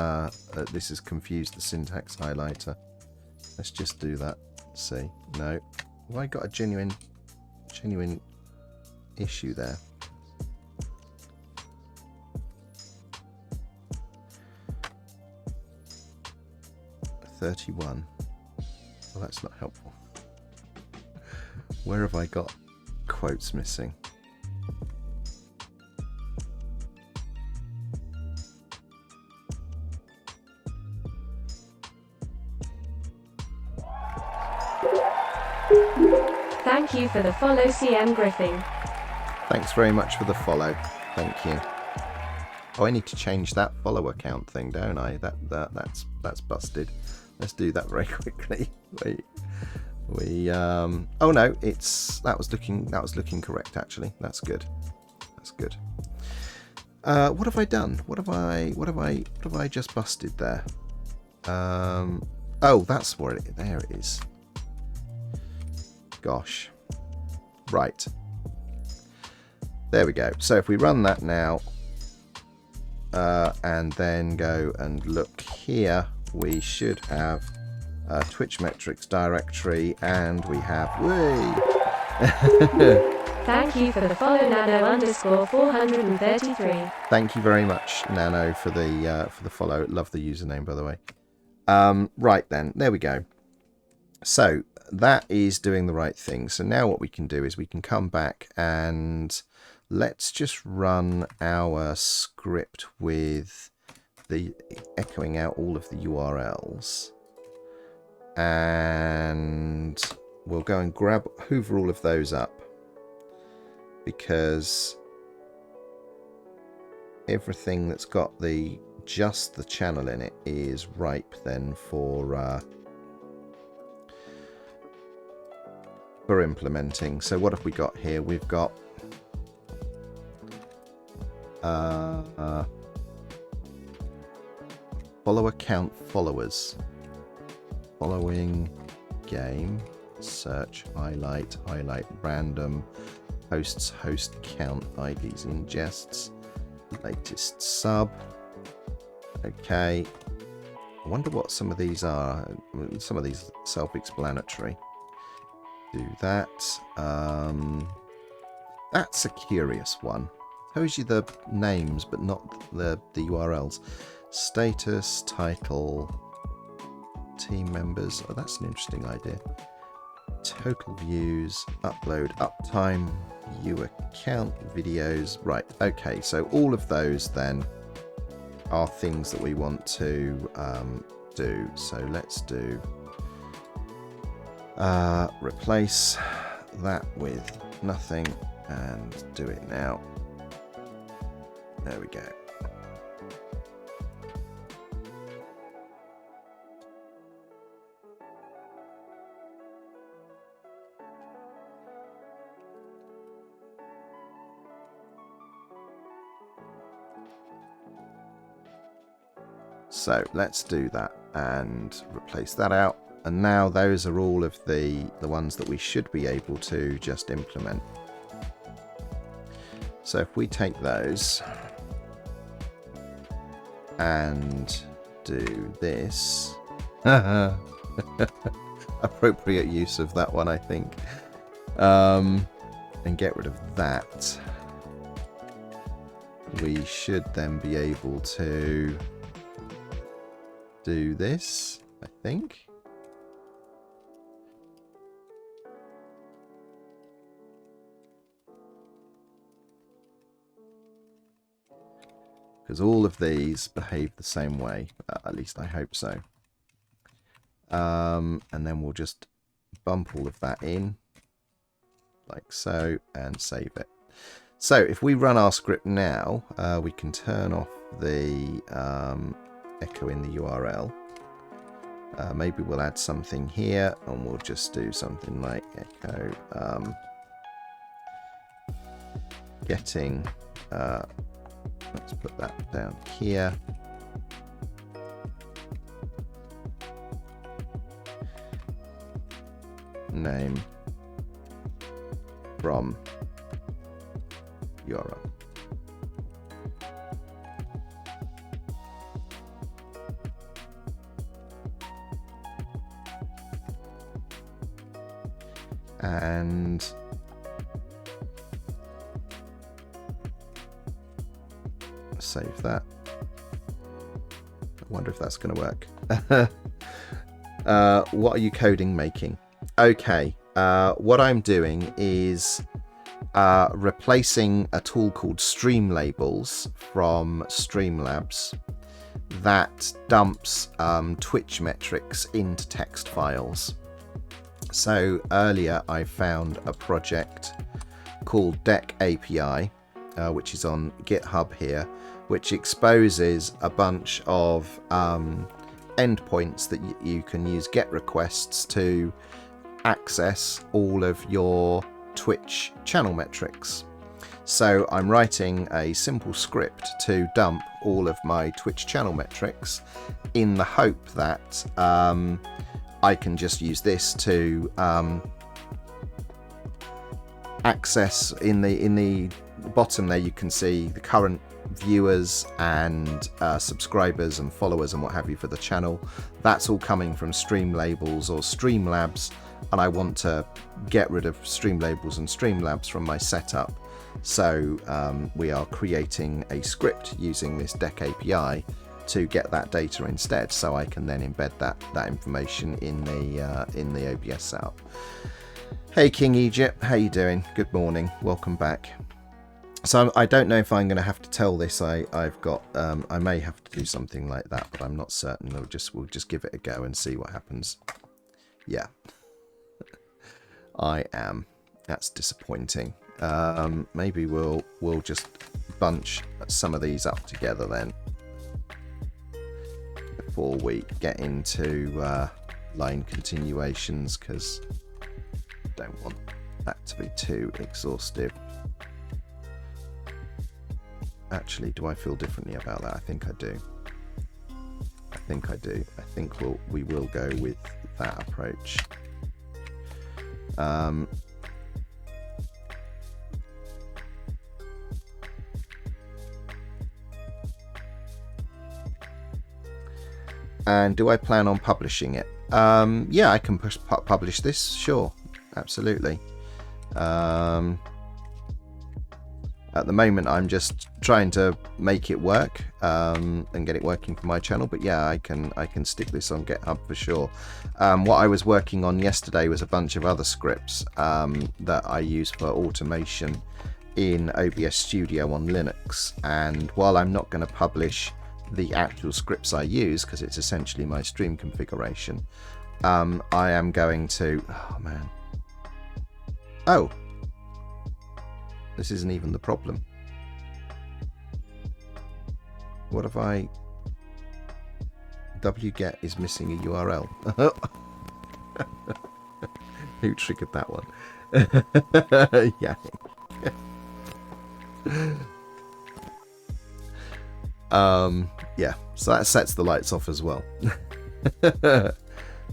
confused the syntax highlighter. Let's just do that. Let's see. No. Have I got a genuine issue there? $31. Well, that's not helpful. Where have I got quotes missing? Thank you for the follow, CM Griffin. Thanks very much for the follow. Thank you. Oh, I need to change that follow account thing, don't I? That's busted. Let's do that very quickly. Oh no, that was looking correct actually. That's good. That's good. What have I done? What have I just busted there? Oh, that's where there it is. Gosh. Right. There we go. So if we run that now, and then go and look here, we should have a Twitch metrics directory, and we have Thank you for the follow, Nano_433. Thank you very much, Nano, for the follow. Love the username, by the way. Right then, there we go. So that is doing the right thing. So now what we can do is we can come back and let's just run our script with the echoing out all of the URLs, and we'll go and hoover all of those up, because everything that's got just the channel in it is ripe then for implementing. So what have we got here? We've got follow account followers, following game, search, highlight random, hosts, host count, IDs, ingests, latest sub. Okay, I wonder what some of these are. Some of these self-explanatory. Do that. That's a curious one. Tells you the names but not the URLs. Status, title, team members. Oh, that's an interesting idea. Total views, upload, uptime, view account, videos. Right, okay, so all of those then are things that we want to do. So let's do replace that with nothing and do it now. There we go. So let's do that and replace that out. And now those are all of the ones that we should be able to just implement. So if we take those and do this, appropriate use of that one, I think, and get rid of that, we should then be able to do this, I think. because all of these behave the same way. At least I hope so. And then we'll just bump all of that in like so and save it. So if we run our script now, we can turn off the echo in the URL. Maybe we'll add something here and we'll just do something like echo getting, let's put that down here. Name from URL. And save that. I wonder if that's going to work. What are you coding making? Okay, what I'm doing is replacing a tool called StreamLabels from StreamLabels that dumps Twitch metrics into text files. So earlier I found a project called DecAPI, which is on GitHub here, which exposes a bunch of endpoints that you can use GET requests to access all of your Twitch channel metrics. So I'm writing a simple script to dump all of my Twitch channel metrics in the hope that I can just use this to access in the bottom there. You can see the current viewers and subscribers and followers and what have you for the channel. That's all coming from StreamLabels or StreamLabels, and I want to get rid of StreamLabels and StreamLabels from my setup. So we are creating a script using this DecAPI to get that data instead, so I can then embed that information in the OBS setup. Hey King Egypt, how you doing? Good morning, welcome back. So I don't know if I'm going to have to tell this. I've got I may have to do something like that, but I'm not certain. We'll just give it a go and see what happens. Yeah, I am. That's disappointing. Maybe we'll just bunch some of these up together then, before we get into line continuations, because I don't want that to be too exhaustive. Actually, do I feel differently about that? I think I do. I think we will go with that approach. And do I plan on publishing it? Yeah, I can publish this, sure, absolutely. At the moment, I'm just trying to make it work and get it working for my channel. But yeah, I can stick this on GitHub for sure. What I was working on yesterday was a bunch of other scripts that I use for automation in OBS Studio on Linux. And while I'm not going to publish the actual scripts I use, because it's essentially my stream configuration, I am going to... Oh, man. Oh. This isn't even the problem. What if I... wget is missing a URL. Who triggered that one? Yeah. Yeah, so that sets the lights off as well. What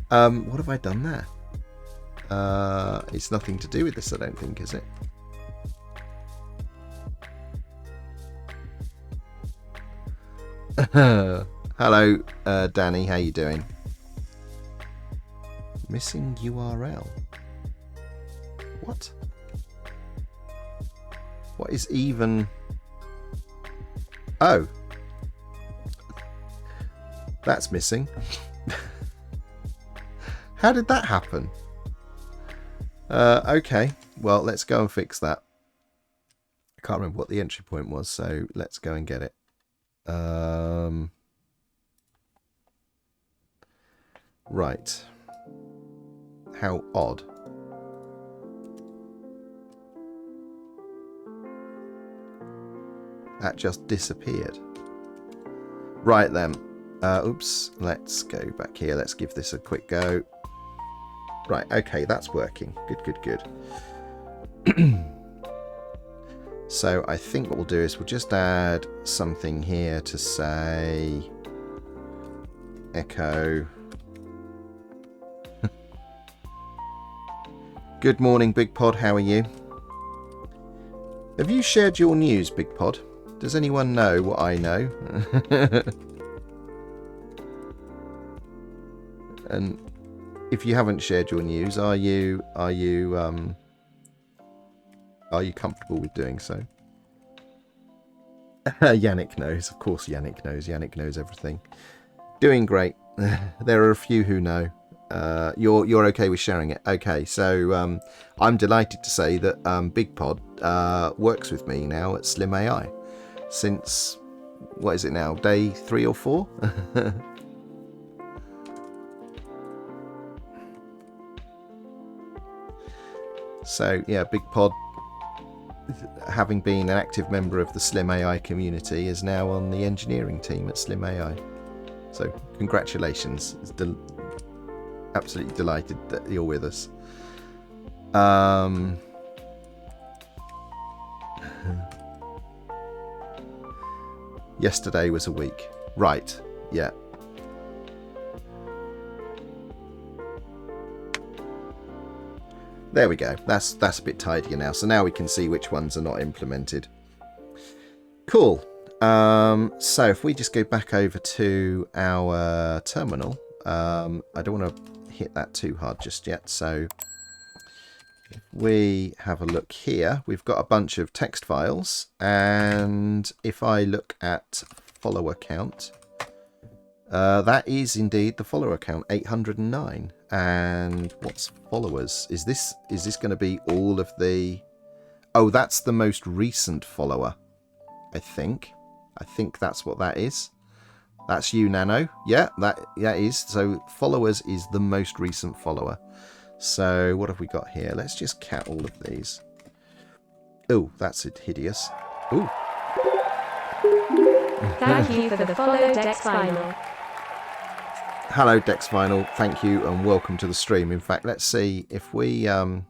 have I done there? It's nothing to do with this, I don't think, is it? Hello, Danny, how you doing? Missing URL. What? What is even... Oh. That's missing. How did that happen? Okay, well, let's go and fix that. I can't remember what the entry point was, so let's go and get it. Right. How odd. That just disappeared. Right then. Oops. Let's go back here. Let's give this a quick go. Right. Okay, that's working. Good, good, good. So I think what we'll do is we'll just add something here to say echo. Good morning, Big Pod. How are you? Have you shared your news, Big Pod? Does anyone know what I know? And if you haven't shared your news, are you comfortable with doing so? Yannick knows. Of course Yannick knows. Yannick knows everything. Doing great. There are a few who know. You're okay with sharing it. Okay, so I'm delighted to say that Big Pod works with me now at Slim AI since, what is it now, day 3 or 4? So yeah, Big Pod, having been an active member of the Slim AI community, is now on the engineering team at Slim AI. So congratulations. Absolutely delighted that you're with us. Yesterday was a week. Right, yeah. There we go. That's a bit tidier now. So now we can see which ones are not implemented. Cool. So if we just go back over to our terminal, I don't want to hit that too hard just yet. So if we have a look here, we've got a bunch of text files. And if I look at follower count, that is indeed the follower count, 809. And what's followers? Is this going to be all of the... Oh, that's the most recent follower, I think. I think that's what that is. That's you, Nano. Yeah, that is. So followers is the most recent follower. So what have we got here? Let's just cat all of these. Oh, that's hideous. Ooh. Thank you for the follow, Dex Final. Hello, Dex Vinyl. Thank you and welcome to the stream. In fact, let's see if we go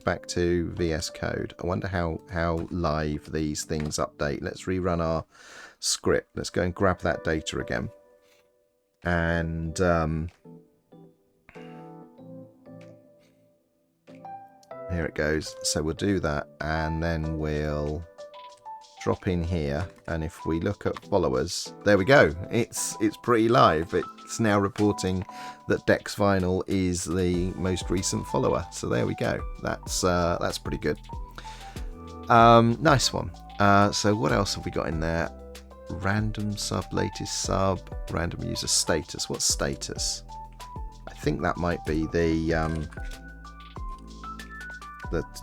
back to VS Code. I wonder how live these things update. Let's rerun our script. Let's go and grab that data again. And here it goes. So we'll do that, and then we'll drop in here, and if we look at followers, there we go. It's pretty live. It's now reporting that Dex Vinyl is the most recent follower. So there we go. That's pretty good. Nice one. So what else have we got in there? Random sub, latest sub, random user status. What's status? I think that might be the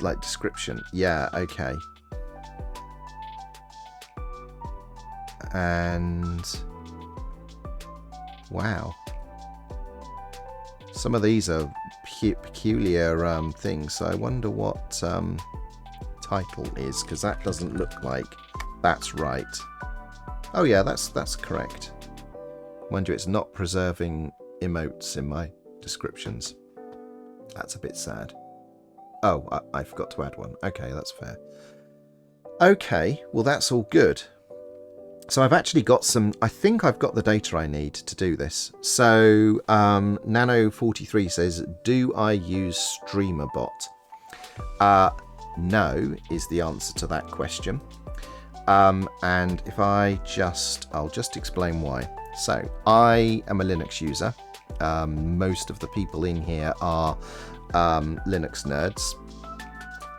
like description. Yeah, okay. And wow, some of these are peculiar things. So I wonder what title is, because that doesn't look like that's right. Oh yeah, that's correct. Mind you, it's not preserving emotes in my descriptions. That's a bit sad. Oh, I forgot to add one. Okay, that's fair. Okay, well that's all good. So I've actually got I think I've got the data I need to do this. So Nano43 says, do I use StreamerBot? No is the answer to that question. And if I'll just explain why. So I am a Linux user. Most of the people in here are Linux nerds.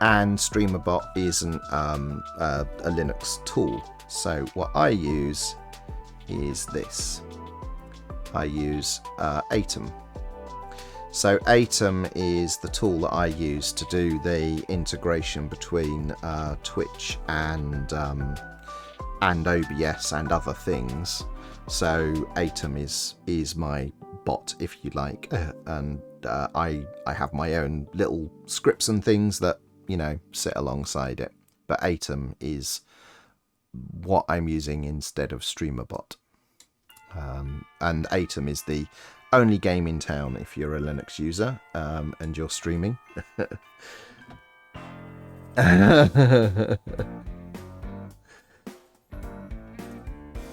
And StreamerBot isn't a Linux tool. So what I use is this. I use Atom. So Atom is the tool that I use to do the integration between Twitch and and OBS and other things. So Atom is my bot, if you like, and I have my own little scripts and things that, you know, sit alongside it. But Atom is what I'm using instead of StreamerBot. And Atom is the only game in town if you're a Linux user and you're streaming.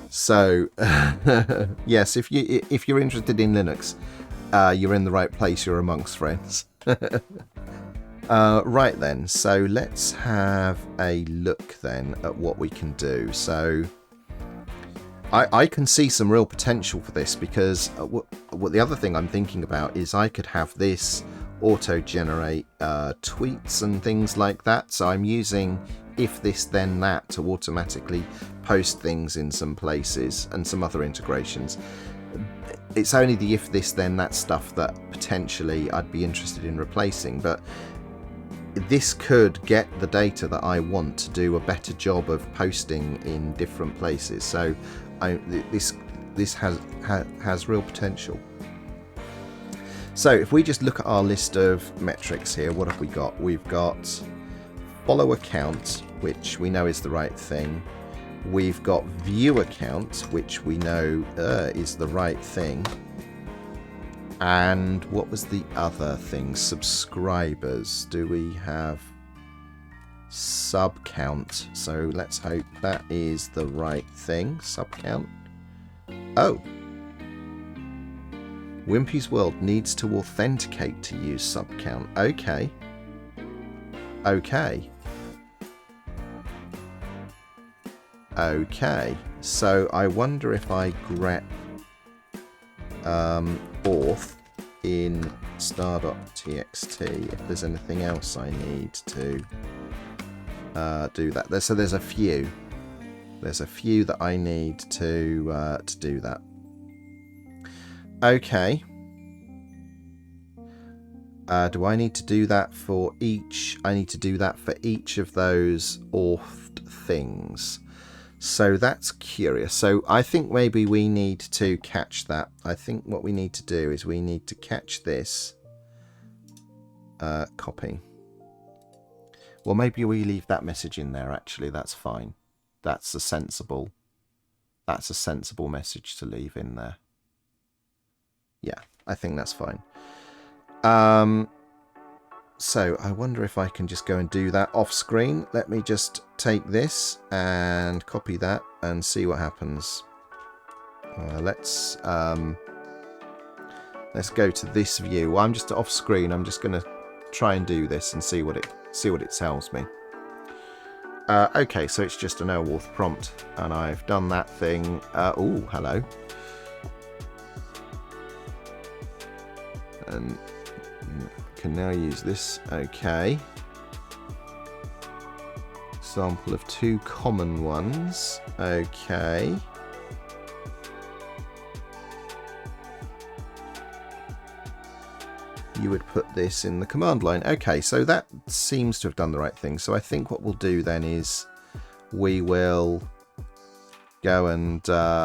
So yes, if you're interested in Linux, you're in the right place. You're amongst friends. Right then, so let's have a look then at what we can do. So I can see some real potential for this, because what the other thing I'm thinking about is I could have this auto-generate tweets and things like that. So I'm using if this then that to automatically post things in some places and some other integrations. It's only the if this then that stuff that potentially I'd be interested in replacing, but this could get the data that I want to do a better job of posting in different places. So this has real potential. So if we just look at our list of metrics here, what have we got? We've got follow account, which we know is the right thing. We've got view account, which we know is the right thing. And what was the other thing? Subscribers. Do we have sub count? So let's hope that is the right thing. Sub count. Oh. Wimpy's World needs to authenticate to use sub count. Okay. Okay. Okay. So I wonder if I grep auth in star.txt if there's anything else I need to do that. So there's a few. There's a few that I need to do that. Okay. Do I need to do that for each? I need to do that for each of those auth things. So that's curious. So I think maybe we need to catch that. I think what we need to do is we need to catch this. Copy. Well, maybe we leave that message in there, actually. That's fine. That's a sensible message to leave in there. Yeah, I think that's fine. So I wonder if I can just go and do that off screen. Let me just take this and copy that and see what happens. Let's go to this view. Well, I'm just off screen. I'm just going to try and do this and see what it tells me. Okay, so it's just an OAuth prompt, and I've done that thing. Oh, hello. And can now use this. Okay. Sample of 2 common ones. Okay. You would put this in the command line. Okay, so that seems to have done the right thing. So I think what we'll do then is we will go and I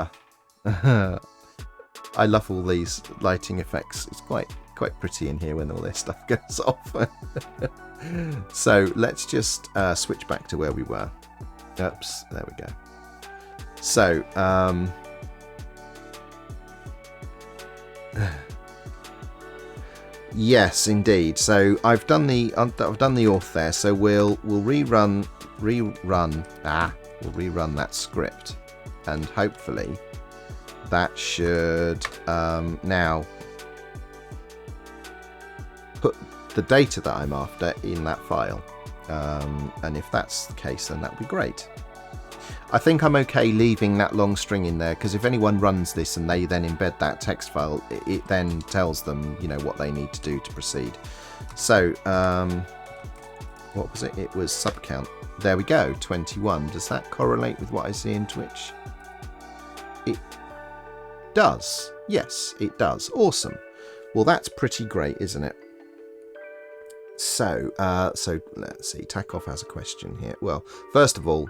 love all these lighting effects. It's quite pretty in here when all this stuff goes off. So let's just switch back to where we were. Oops, there we go. So yes, indeed. So I've done the auth there. So we'll rerun that script, and hopefully that should now put the data that I'm after in that file. And if that's the case, then that would be great. I think I'm okay leaving that long string in there, because if anyone runs this and they then embed that text file, it then tells them, you know, what they need to do to proceed. So, what was it? It was sub count. There we go, 21. Does that correlate with what I see in Twitch? It does. Yes, it does. Awesome. Well, that's pretty great, isn't it? So, let's see. Takeoff has a question here. Well, first of all,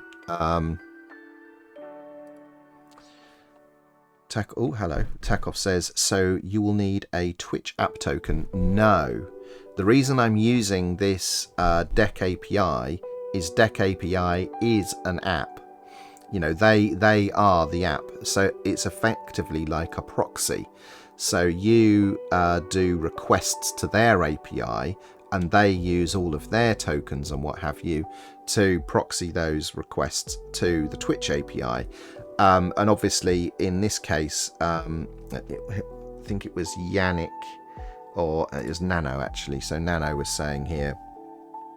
Oh, hello. Takov says, so you will need a Twitch app token. No. The reason I'm using this DecAPI is DecAPI is an app. You know, they are the app. So it's effectively like a proxy. So you do requests to their API, and they use all of their tokens and what have you to proxy those requests to the Twitch API. And obviously, in this case, I think it was Yannick, or it was Nano actually. So Nano was saying here,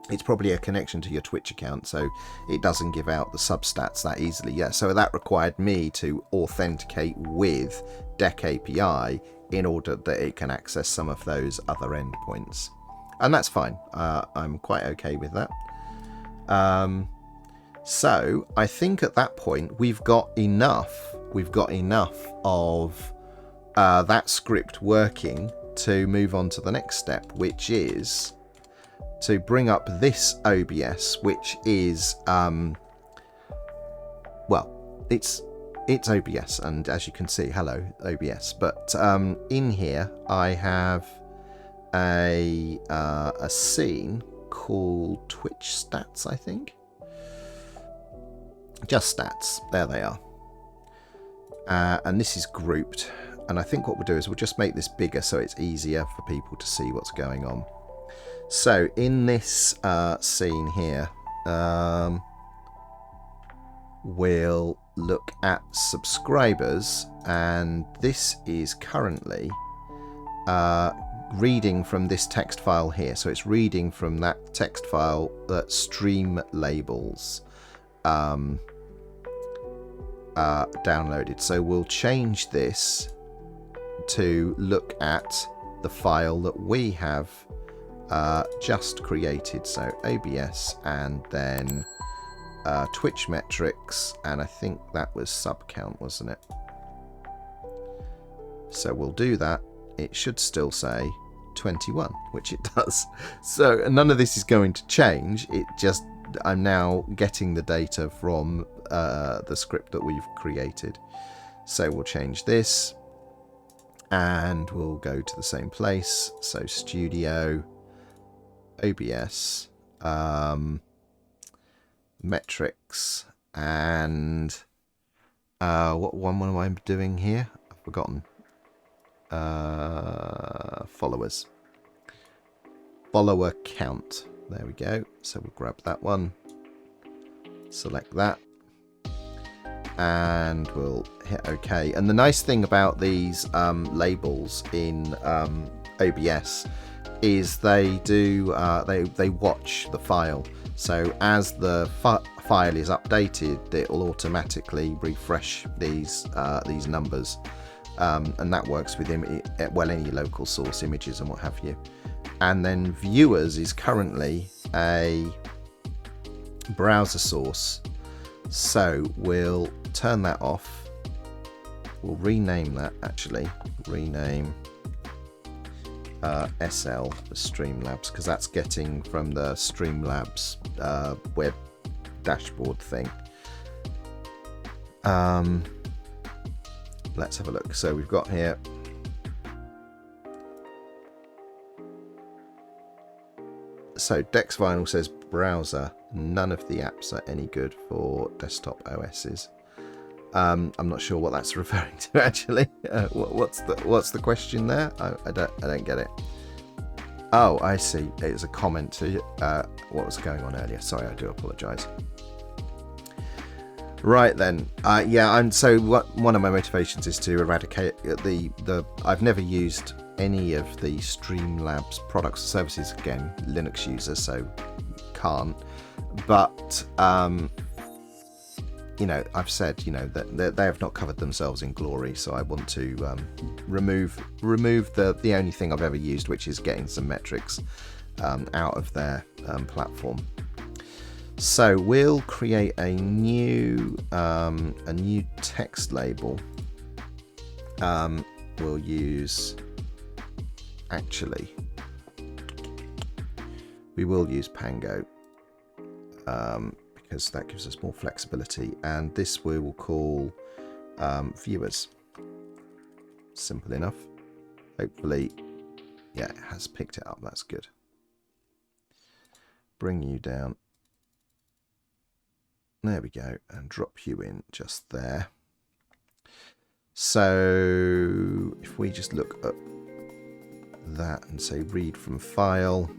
it's probably a connection to your Twitch account, so it doesn't give out the substats that easily. Yeah, so that required me to authenticate with DecAPI in order that it can access some of those other endpoints. And that's fine. I'm quite okay with that. So I think at that point we've got enough of that script working to move on to the next step, which is to bring up this OBS, which is well, it's OBS, and as you can see, hello OBS. But in here I have a scene called Twitch Stats, I think. Just stats, there they are. And this is grouped, and I think what we'll do is we'll just make this bigger so it's easier for people to see what's going on. So in this scene here, we'll look at subscribers, and this is currently reading from this text file here. So it's reading from that text file that StreamLabels downloaded. So we'll change this to look at the file that we have just created. So OBS and then Twitch metrics, and I think that was sub count, wasn't it? So we'll do that. It should still say 21, which it does. So none of this is going to change. It just, I'm now getting the data from the script that we've created. So we'll change this and we'll go to the same place. So Studio, OBS, metrics, and what one am I doing here? I've forgotten. Followers. Follower count. There we go. So we'll grab that one. Select that. And we'll hit OK. And the nice thing about these labels in OBS is they do they watch the file. So as the file is updated, it will automatically refresh these numbers, and that works with any local source images and what have you. And then viewers is currently a browser source, so we'll turn that off. We'll rename that, actually rename SL for Streamlabs, because that's getting from the Streamlabs web dashboard thing. Let's have a look. So we've got here so Dex Vinyl says browser, none of the apps are any good for desktop OSs. I'm not sure what that's referring to actually. What's the question there? I don't get it. Oh, I see. It's a comment to what was going on earlier. Sorry, I do apologise. Right then, yeah. And so one of my motivations is to eradicate the. I've never used any of the Streamlabs products or services. Again, Linux user, so can't. But you know, I've said, you know, that they have not covered themselves in glory, so I want to remove the only thing I've ever used, which is getting some metrics out of their platform. So we'll create a new text label. We'll use, actually, we will use Pango. Because that gives us more flexibility, and this we will call viewers. Simple enough. Hopefully, yeah, it has picked it up. That's good. Bring you down. There we go. And drop you in just there. So if we just look at that and say read from file,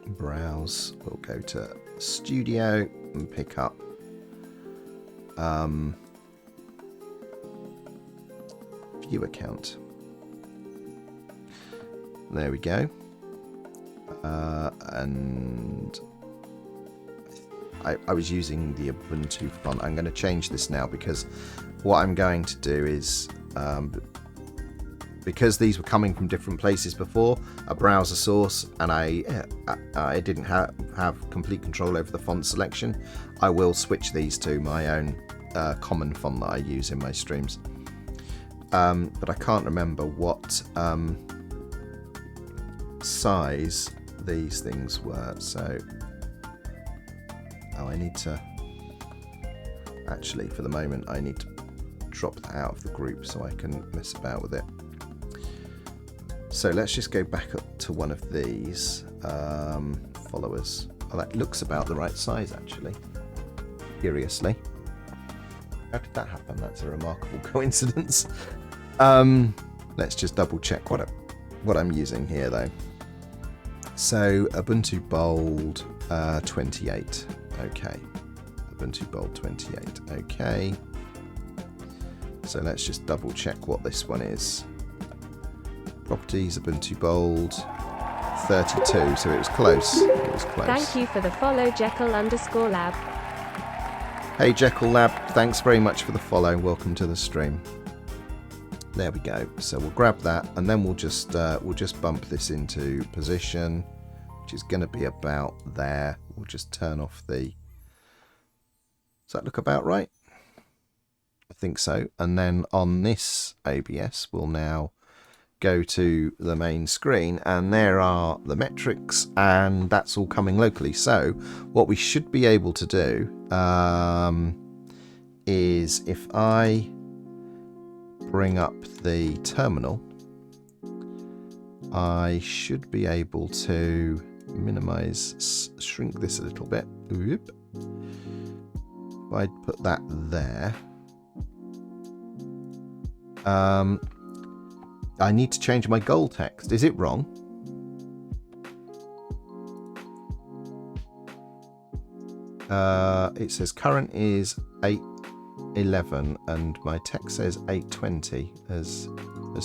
browse, we'll go to Studio and pick up view account. There we go. And I was using the Ubuntu font. I'm going to change this now because what I'm going to do is, because these were coming from different places before, a browser source, and I didn't have complete control over the font selection, I will switch these to my own common font that I use in my streams. But I can't remember what size these things were, so I need to actually, for the moment, I need to drop that out of the group so I can mess about with it. So let's just go back up to one of these followers. Oh, that looks about the right size, actually. Curiously. How did that happen? That's a remarkable coincidence. Let's just double check what I'm using here, though. So Ubuntu Bold 28. Okay. Ubuntu Bold 28. Okay. So let's just double check what this one is. Properties, Ubuntu Bold 32. So it was close. It was close. Thank you for the follow, Jekyll_lab. Hey Jekyll Lab, thanks very much for the follow. Welcome to the stream. There we go. So we'll grab that, and then we'll just bump this into position, which is going to be about there. We'll just turn off the. Does that look about right? I think so. And then on this OBS, we'll now go to the main screen, and there are the metrics, and that's all coming locally. So what we should be able to do is, if I bring up the terminal, I should be able to minimize, shrink this a little bit. If I put that there, I need to change my goal text. Is it wrong? It says current is 8:11 and my text says 8:20 as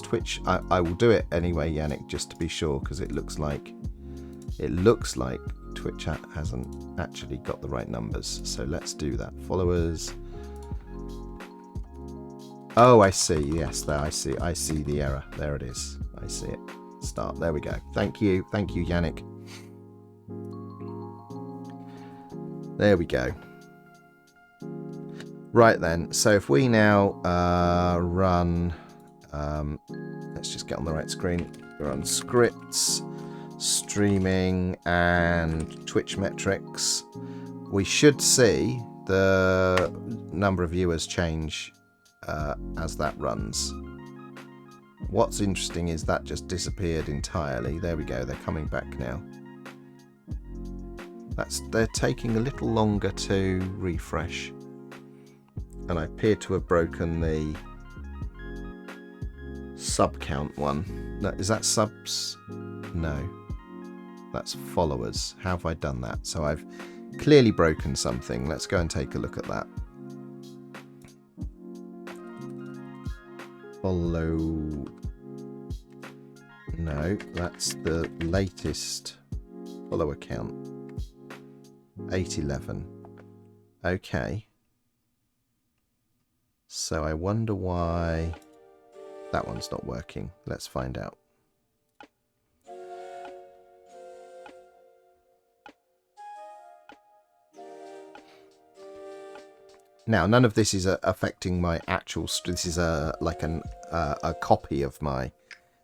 Twitch. I will do it anyway, Yannick, just to be sure, because it looks like Twitch hasn't actually got the right numbers. So let's do that. Followers. Oh, I see. Yes, there I see the error. There it is. I see it. Start. There we go. Thank you, Yannick. There we go. Right then. So if we now run, let's just get on the right screen. Run scripts, streaming, and Twitch metrics. We should see the number of viewers change as that runs. What's interesting is that just disappeared entirely. There we go. They're coming back now. They're taking a little longer to refresh, and I appear to have broken the sub count one. No, is that subs? No, that's followers. How have I done that? So I've clearly broken something. Let's go and take a look at that. Follow. No, that's the latest follower count. 8:11. Okay. So I wonder why that one's not working. Let's find out. Now, none of this is affecting my actual. This is a copy of my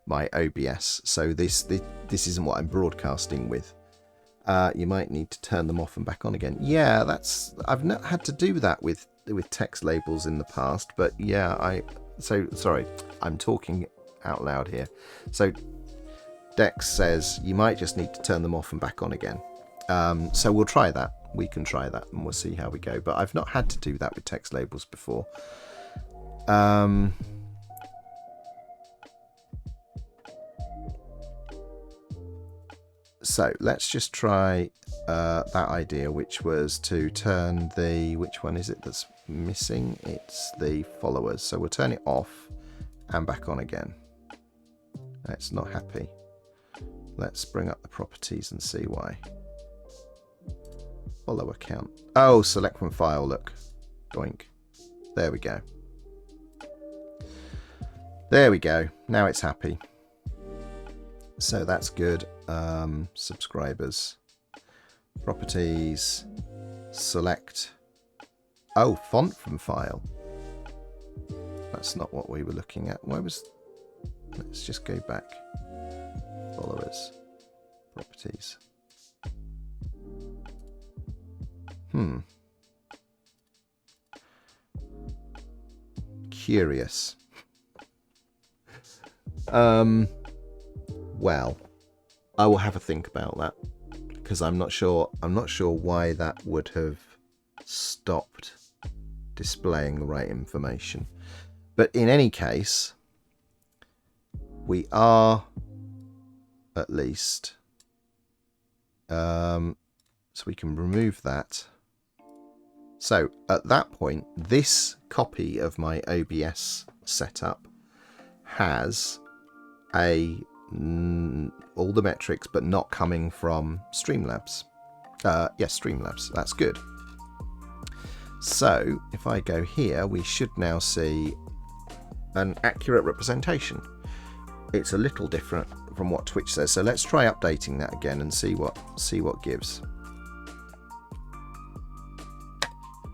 OBS. So this isn't what I'm broadcasting with. You might need to turn them off and back on again. Yeah, I've not had to do that with text labels in the past, but yeah, sorry. I'm talking out loud here. So Dex says you might just need to turn them off and back on again. So we'll try that. We can try that and we'll see how we go. But I've not had to do that with text labels before. So let's just try that idea, which was to turn the... Which one is it that's missing? It's the followers. So we'll turn it off and back on again. It's not happy. Let's bring up the properties and see why. Follower count. Oh, select from file, look. Doink. There we go. There we go. Now it's happy. So that's good. Subscribers. Properties. Select. Oh, font from file. That's not what we were looking at. Why was... Let's just go back. Followers. Properties. Curious. Well, I will have a think about that because I'm not sure why that would have stopped displaying the right information. But in any case, we are at least so we can remove that. So at that point, this copy of my OBS setup has all the metrics, but not coming from StreamLabels. Yes, StreamLabels. That's good. So if I go here, we should now see an accurate representation. It's a little different from what Twitch says. So let's try updating that again and see what gives.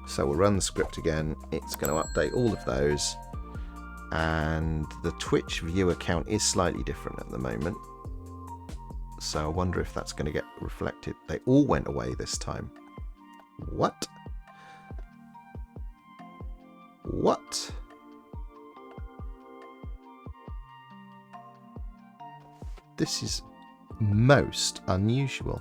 So we'll run the script again. It's going to update all of those. And the Twitch viewer count is slightly different at the moment. So I wonder if that's going to get reflected. They all went away this time. What? What? This is most unusual.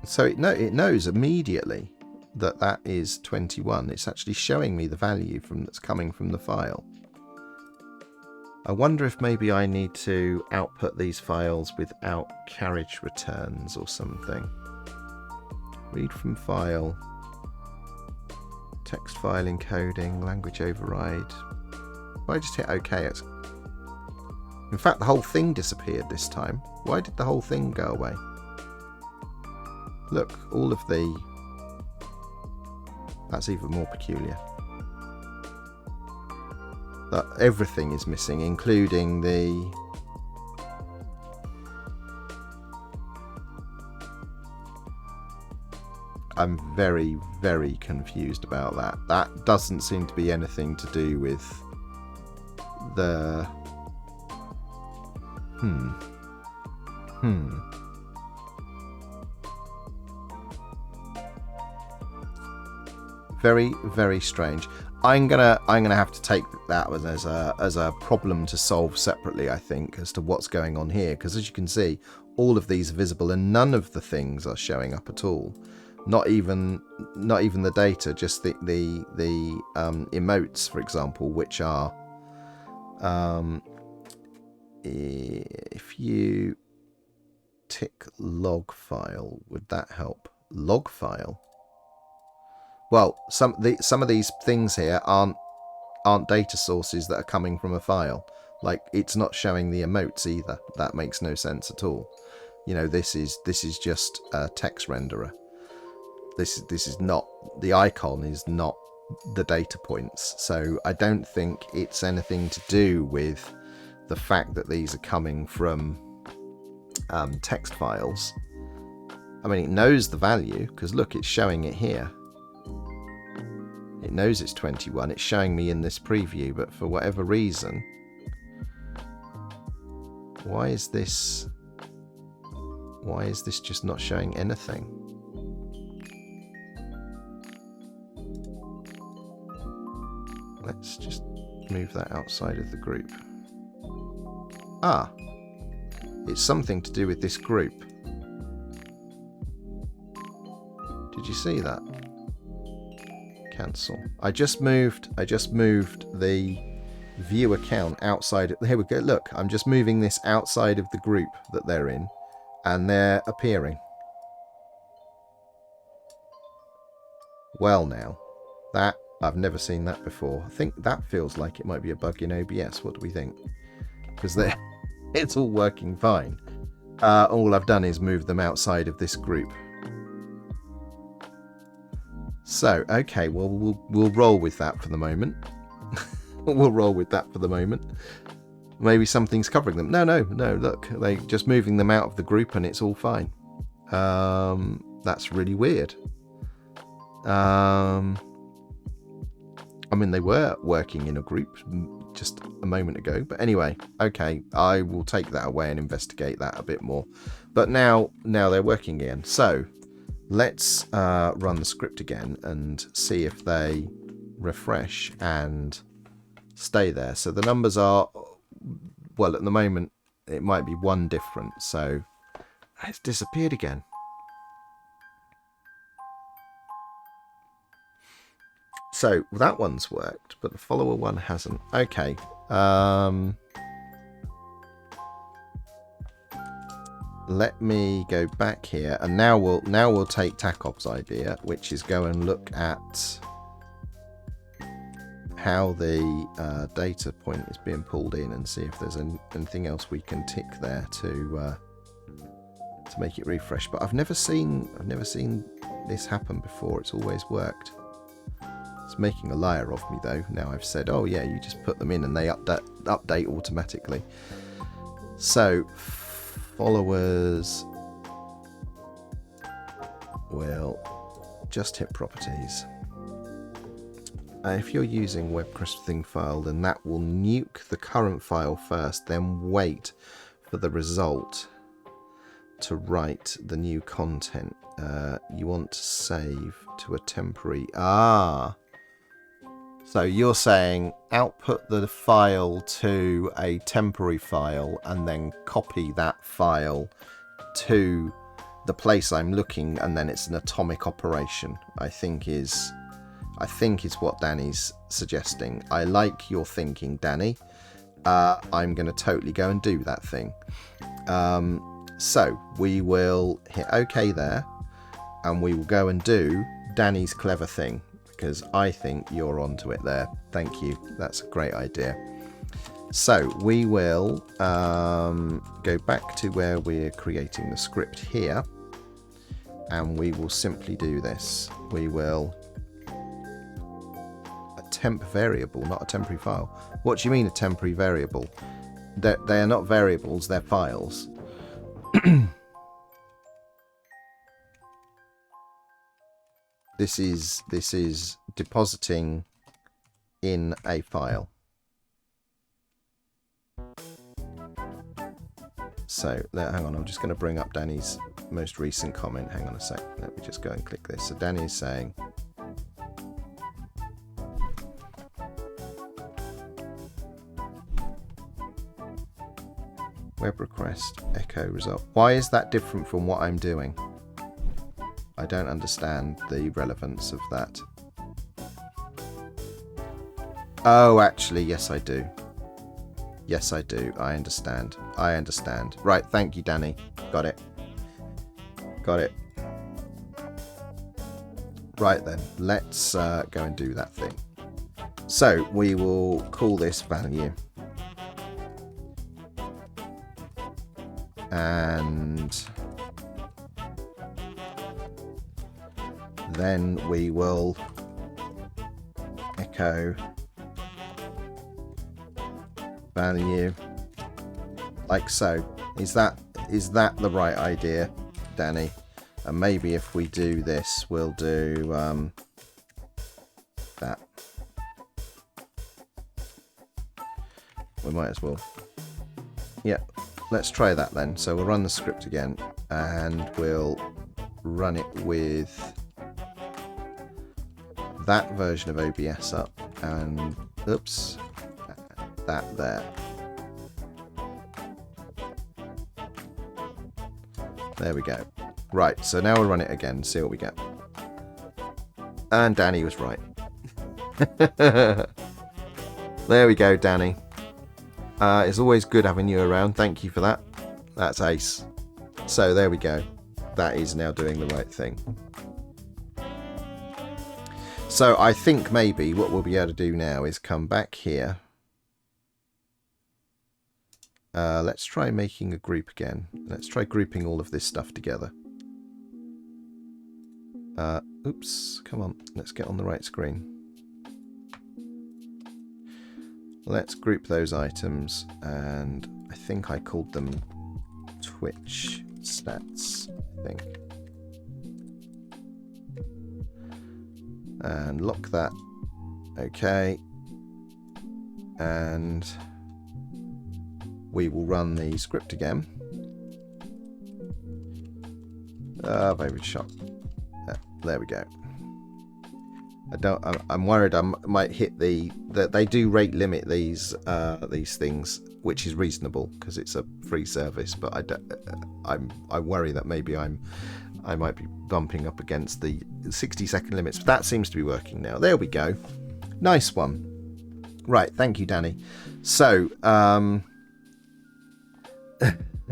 So it knows immediately that that is 21. It's actually showing me the value that's coming from the file. I wonder if maybe I need to output these files without carriage returns or something. Read from file. Text file encoding, language override. If I just hit OK, in fact, the whole thing disappeared this time. Why did the whole thing go away? Look, all of the... That's even more peculiar. That everything is missing, including the... I'm very, very confused about that. That doesn't seem to be anything to do with the... Very, very strange. I'm gonna have to take that as a problem to solve separately, I think, as to what's going on here. Because as you can see, all of these are visible, and none of the things are showing up at all. Not even the data, just the emotes, for example, which are if you tick log file, would that help? Log file. Well, some of these things here aren't data sources that are coming from a file. Like, it's not showing the emotes either. That makes no sense at all. You know, this is just a text renderer. This is not, the icon is not the data points. So I don't think it's anything to do with the fact that these are coming from text files. I mean, it knows the value because look, it's showing it here. It knows it's 21. It's showing me in this preview, but for whatever reason, why is this Why is this just not showing anything? Let's just move that outside of the group. Ah, it's something to do with this group. Did you see that? Cancel. I just moved the view account outside. Here we go. Look, I'm just moving this outside of the group that they're in, and they're appearing. Well, now, that I've never seen that before. I think that feels like it might be a bug in OBS. What do we think? Because it's all working fine. All I've done is move them outside of this group. So, okay, well, we'll roll with that for the moment. We'll roll with that for the moment. Maybe something's covering them. No, look, they're just moving them out of the group and it's all fine. That's really weird. I mean, they were working in a group just a moment ago. But anyway, okay, I will take that away and investigate that a bit more. But now they're working again. So let's run the script again and see if they refresh and stay there. So the numbers are, well, at the moment, it might be one different. So it's disappeared again. So that one's worked, but the follower one hasn't. Okay. Let me go back here, and now we'll take DecAPI's idea, which is go and look at how the data point is being pulled in, and see if there's anything else we can tick there to make it refresh. But I've never seen this happen before. It's always worked. It's making a liar of me though. Now I've said, oh yeah, you just put them in and they update automatically. So followers will just hit properties. If you're using web crafting file, then that will nuke the current file first, then wait for the result to write the new content. You want to save to a temporary. So you're saying output the file to a temporary file and then copy that file to the place I'm looking, and then it's an atomic operation. I think is what Danny's suggesting. I like your thinking, Danny. I'm going to totally go and do that thing. So we will hit OK there, and we will go and do Danny's clever thing, because I think you're onto it there. Thank you. That's a great idea. So we will go back to where we're creating the script here, and we will simply do this. We will a temp variable, not a temporary file. What do you mean a temporary variable? They are not variables, they're files. This is depositing in a file. So hang on, I'm just going to bring up Danny's most recent comment. Hang on a sec. Let me just go and click this. So Danny is saying, web request echo result. Why is that different from what I'm doing? I don't understand the relevance of that. Oh, actually, yes, I do. Yes, I do. I understand. I understand. Right, thank you, Danny. Got it. Got it. Right then, let's go and do that thing. So we will call this value. And then we will echo value like so. Is that the right idea, Danny? And maybe if we do this, we'll do that. We might as well. Yep. let's try that then. So we'll run the script again, and we'll run it with that version of OBS up, and oops, that there. There we go. Right, so now we'll run it again, see what we get. And Danny was right. There we go, Danny. It's always good having you around. Thank you for that. That's ace. So there we go. That is now doing the right thing. So I think maybe what we'll be able to do now is come back here. Let's try making a group again. Let's try grouping all of this stuff together. Oops, come on. Let's get on the right screen. Let's group those items, and I think I called them Twitch stats, I think. And lock that. Okay. And we will run the script again. Baby shot. There we go. I'm worried I might hit that they do rate limit these things, which is reasonable because it's a free service. But I worry that maybe I might be bumping up against the 60-second limits. But that seems to be working now. There we go. Nice one. Right, thank you, Danny. So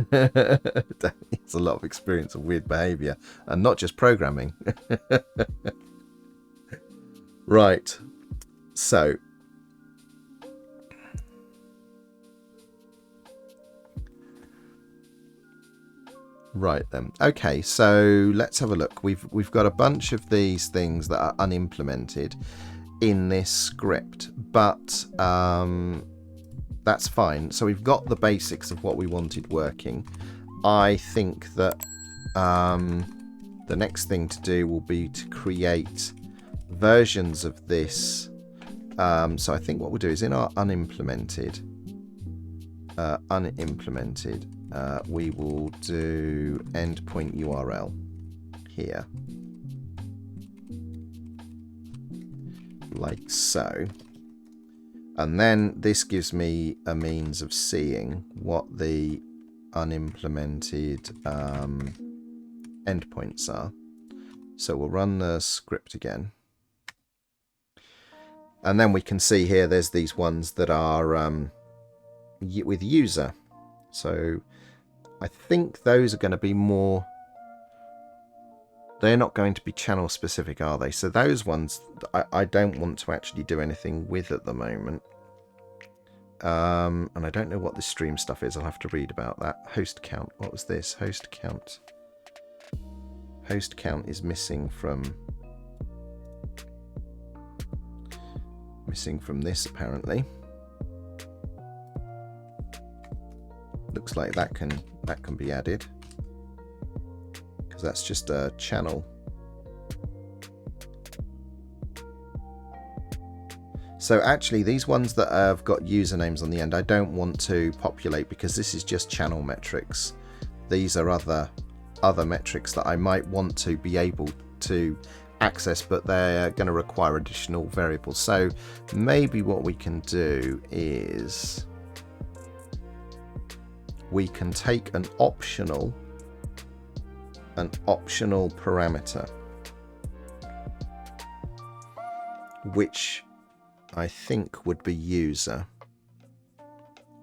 Danny's a lot of experience of weird behaviour, and not just programming. Right, so right then. Okay, so let's have a look. We've got a bunch of these things that are unimplemented in this script, but that's fine. So we've got the basics of what we wanted working. I think that the next thing to do will be to create versions of this. So I think what we'll do is in our unimplemented, we will do endpoint URL here, like so. And then this gives me a means of seeing what the unimplemented endpoints are. So we'll run the script again. And then we can see here there's these ones that are with user. So I think those are going to be more... They're not going to be channel specific, are they? So those ones I don't want to actually do anything with at the moment. And I don't know what this stream stuff is. I'll have to read about that. Host count. What was this? Host count. Host count is missing from this, apparently. Looks like that can be added, because that's just a channel. So actually these ones that have got usernames on the end, I don't want to populate, because this is just channel metrics. These are other metrics that I might want to be able to access, but they're going to require additional variables. So maybe what we can do is we can take an optional parameter, which I think would be user.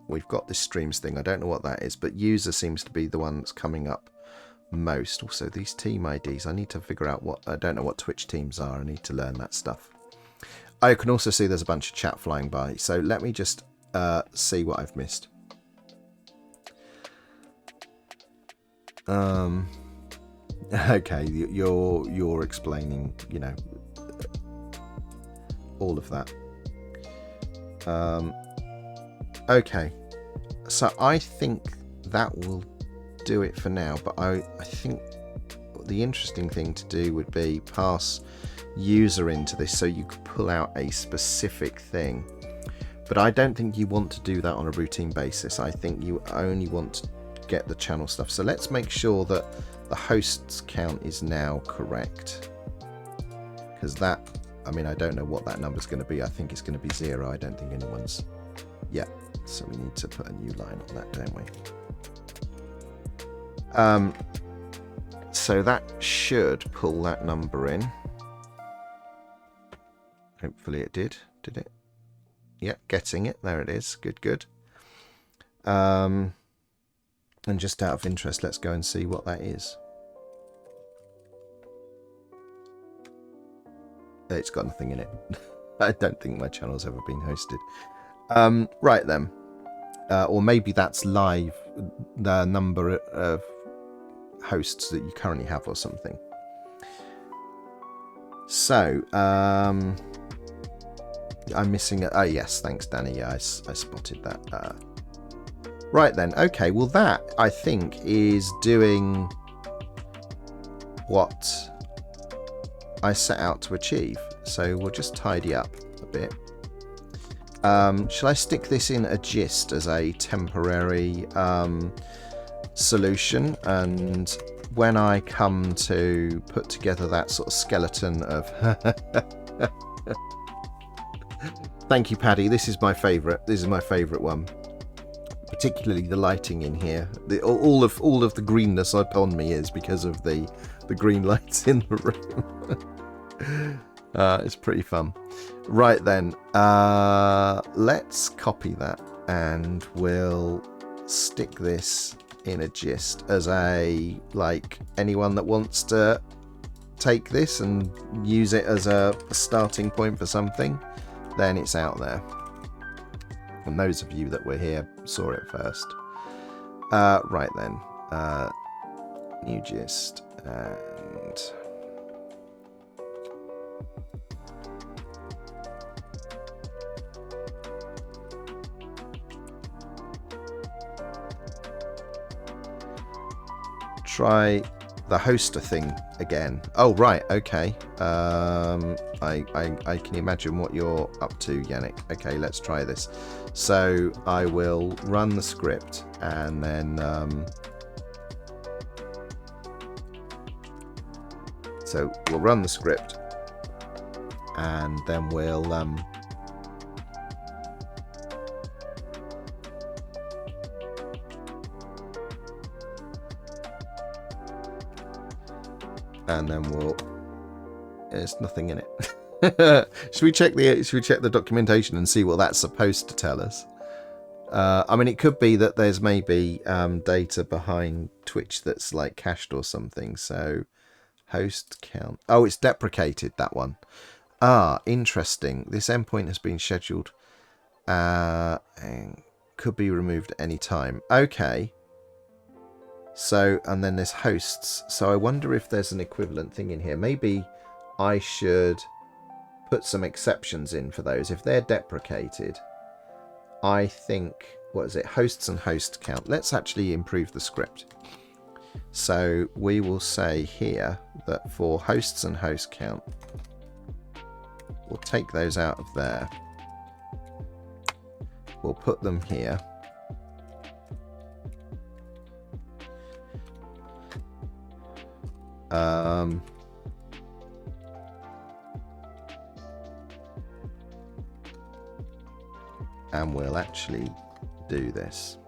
We've got this streams thing. I don't know what that is, but user seems to be the one that's coming up most. Also, these team IDs, I need to figure out what... I don't know what Twitch teams are. I need to learn that stuff. I can also see there's a bunch of chat flying by. So let me just see what I've missed. Okay, you're explaining, you know, all of that. Okay, so I think that will do it for now, but I think the interesting thing to do would be pass user into this so you could pull out a specific thing. But I don't think you want to do that on a routine basis. I think you only want get the channel stuff. So let's make sure that the hosts count is now correct. Because that, I mean, I don't know what that number is going to be. I think it's going to be 0. I don't think anyone's... Yeah, so we need to put a new line on that, don't we? So that should pull that number in. Hopefully it did. Did it? Yeah, getting it. There it is. Good, good. And just out of interest, let's go and see what that is. It's got nothing in it. I don't think my channel's ever been hosted. Right then. Or maybe that's live, the number of hosts that you currently have or something. So, I'm missing a... Oh, yes, thanks, Danny. Yeah, I spotted that. Right then. Okay, well, that, I think, is doing what I set out to achieve. So we'll just tidy up a bit. Shall I stick this in a gist as a temporary solution? And when I come to put together that sort of skeleton of... Thank you, Paddy. This is my favourite. This is my favourite one. Particularly the lighting in here. All of the greenness upon me is because of the green lights in the room. It's pretty fun. Right then, let's copy that and we'll stick this in a gist as a, like, anyone that wants to take this and use it as a starting point for something, then it's out there. And those of you that were here saw it first. Right then, new gist and... Try the hoster thing again. Oh, right, okay. I can imagine what you're up to, Yannick. Okay, let's try this. So I will run the script and then... so we'll run the script and then we'll... and then we'll... There's nothing in it. Should we check the documentation and see what that's supposed to tell us? I mean, it could be that there's maybe data behind Twitch that's like cached or something. So host count. Oh, it's deprecated, that one. Ah, interesting. This endpoint has been scheduled and could be removed at any time. Okay. So, and then there's hosts. So I wonder if there's an equivalent thing in here. Maybe I should put some exceptions in for those. If they're deprecated, I think, what is it? Hosts and host count. Let's actually improve the script. So we will say here that for hosts and host count, we'll take those out of there. We'll put them here. And we'll actually do this.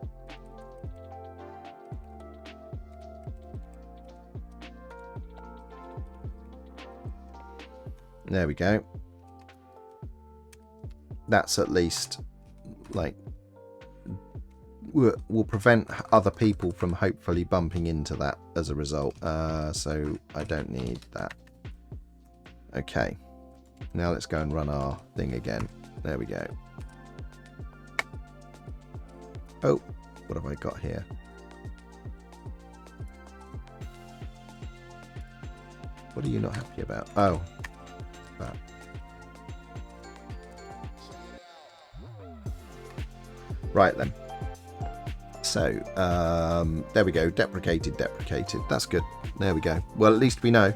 There we go. That's at least, like, will prevent other people from hopefully bumping into that as a result. So I don't need that. Okay. Now let's go and run our thing again. There we go. Oh, what have I got here? What are you not happy about? Oh, that. Right then. So, there we go. Deprecated. That's good. There we go. Well, at least we know.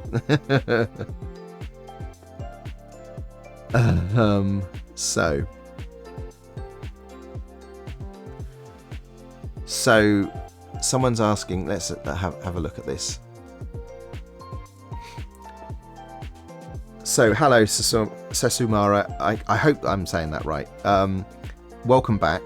So someone's asking, let's have a look at this. So, hello, Sesumara. I hope I'm saying that right. Welcome back.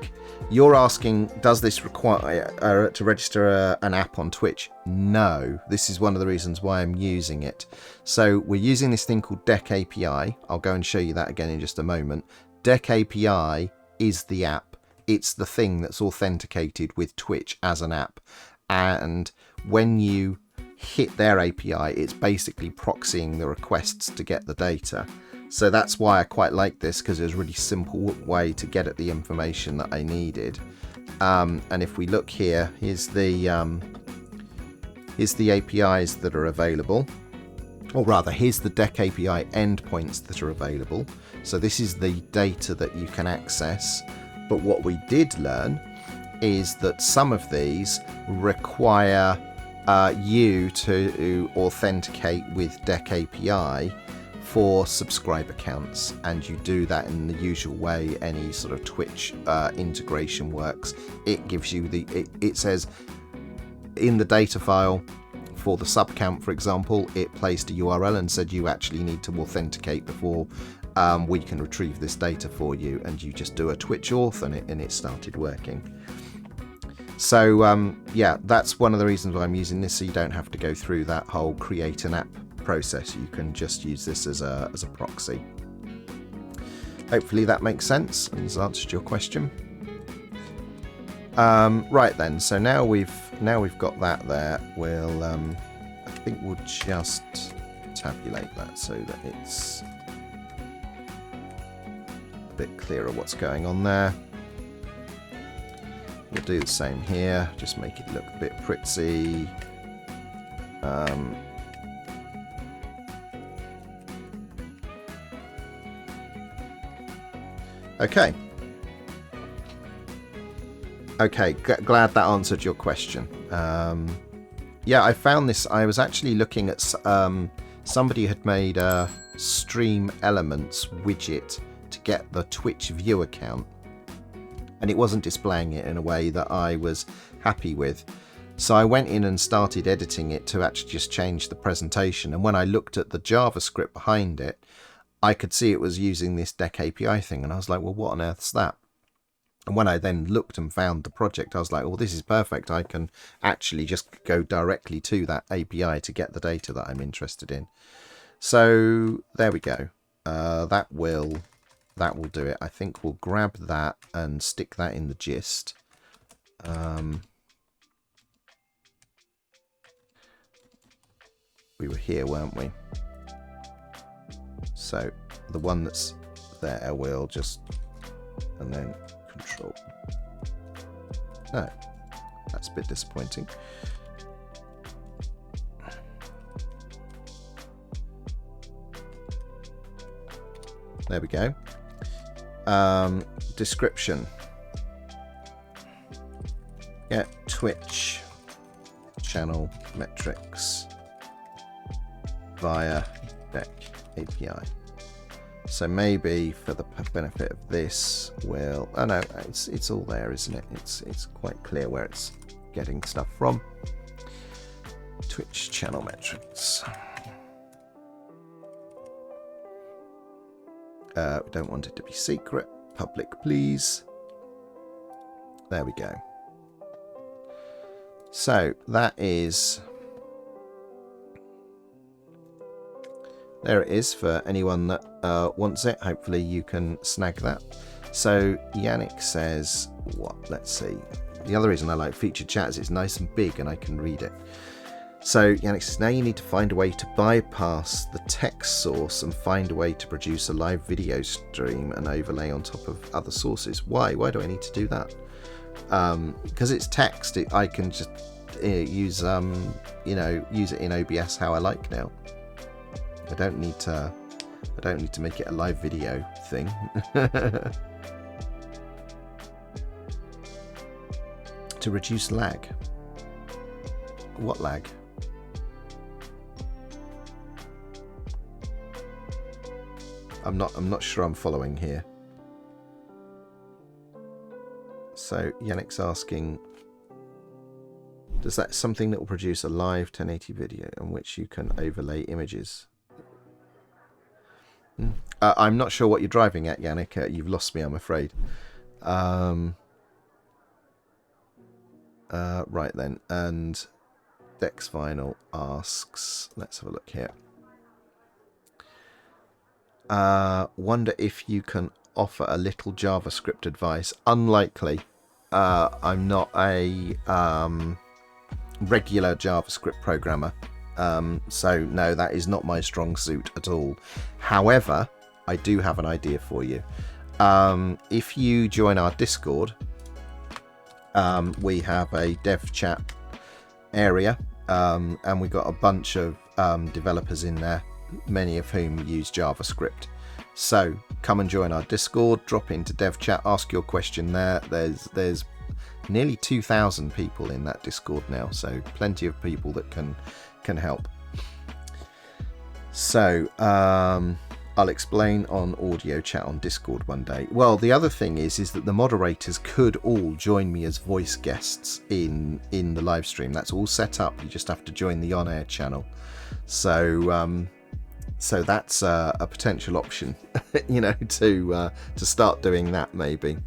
You're asking, does this require to register an app on Twitch? No. This is one of the reasons why I'm using it. So we're using this thing called DecAPI. I'll go and show you that again in just a moment. DecAPI is the app. It's the thing that's authenticated with Twitch as an app. And when you hit their API, it's basically proxying the requests to get the data. So that's why I quite like this, because it was a really simple way to get at the information that I needed. And if we look here, here's the APIs that are available. Or rather, here's the DecAPI endpoints that are available. So this is the data that you can access. But what we did learn is that some of these require you to authenticate with DecAPI for subscriber accounts, and you do that in the usual way any sort of Twitch integration works. It gives you it says in the data file for the sub count, for example, it placed a URL and said you actually need to authenticate before we can retrieve this data for you, and you just do a Twitch auth and it started working. So yeah, that's one of the reasons why I'm using this, so you don't have to go through that whole create an app process. You can just use this as a proxy. Hopefully that makes sense and has answered your question. Right then, so now we've got that there. We'll I think we'll just tabulate that so that it's a bit clearer what's going on there. We'll do the same here, just make it look a bit pretty. Okay. Okay, glad that answered your question. Yeah, I found this. I was actually looking at somebody had made a StreamLabels widget to get the Twitch view account, and it wasn't displaying it in a way that I was happy with. So I went in and started editing it to actually just change the presentation. And when I looked at the JavaScript behind it, I could see it was using this DecAPI thing. And I was like, well, what on earth's that? And when I then looked and found the project, I was like, well, this is perfect. I can actually just go directly to that API to get the data that I'm interested in. So there we go. That will do it. I think we'll grab that and stick that in the gist. We were here, weren't we? So the one that's there will just, and then control. No, that's a bit disappointing. There we go. Description. Get Twitch channel metrics via DecAPI. So maybe for the benefit of this, we'll. Oh no, it's all there, isn't it? It's quite clear where it's getting stuff from. Twitch channel metrics. We don't want it to be secret. Public, please. There we go. So that is. There it is for anyone that wants it. Hopefully you can snag that. So Yannick says, what? Let's see. The other reason I like featured chat is it's nice and big and I can read it. So Yannick says, now you need to find a way to bypass the text source and find a way to produce a live video stream and overlay on top of other sources. Why? Why do I need to do that? Because it's text. I can just use use it in OBS how I like now. I don't need to make it a live video thing. To reduce lag. What lag? I'm not sure I'm following here. So Yannick's asking Does that something that will produce a live 1080 video in which you can overlay images? I'm not sure what you're driving at, Yannick. You've lost me, I'm afraid. Right then, and Dex Vinyl asks, let's have a look here. Wonder if you can offer a little JavaScript advice. Unlikely. I'm not a regular JavaScript programmer. So no, that is not my strong suit at all. However, I do have an idea for you. If you join our Discord, we have a dev chat area, and we've got a bunch of developers in there, many of whom use JavaScript. So come and join our Discord, drop into dev chat, ask your question there. There's nearly 2,000 people in that Discord now, so plenty of people that can help. So I'll explain on audio chat on Discord one day. Well, the other thing is that the moderators could all join me as voice guests in the live stream. That's all set up. You just have to join the on-air channel. So so that's a potential option, you know, to start doing that maybe.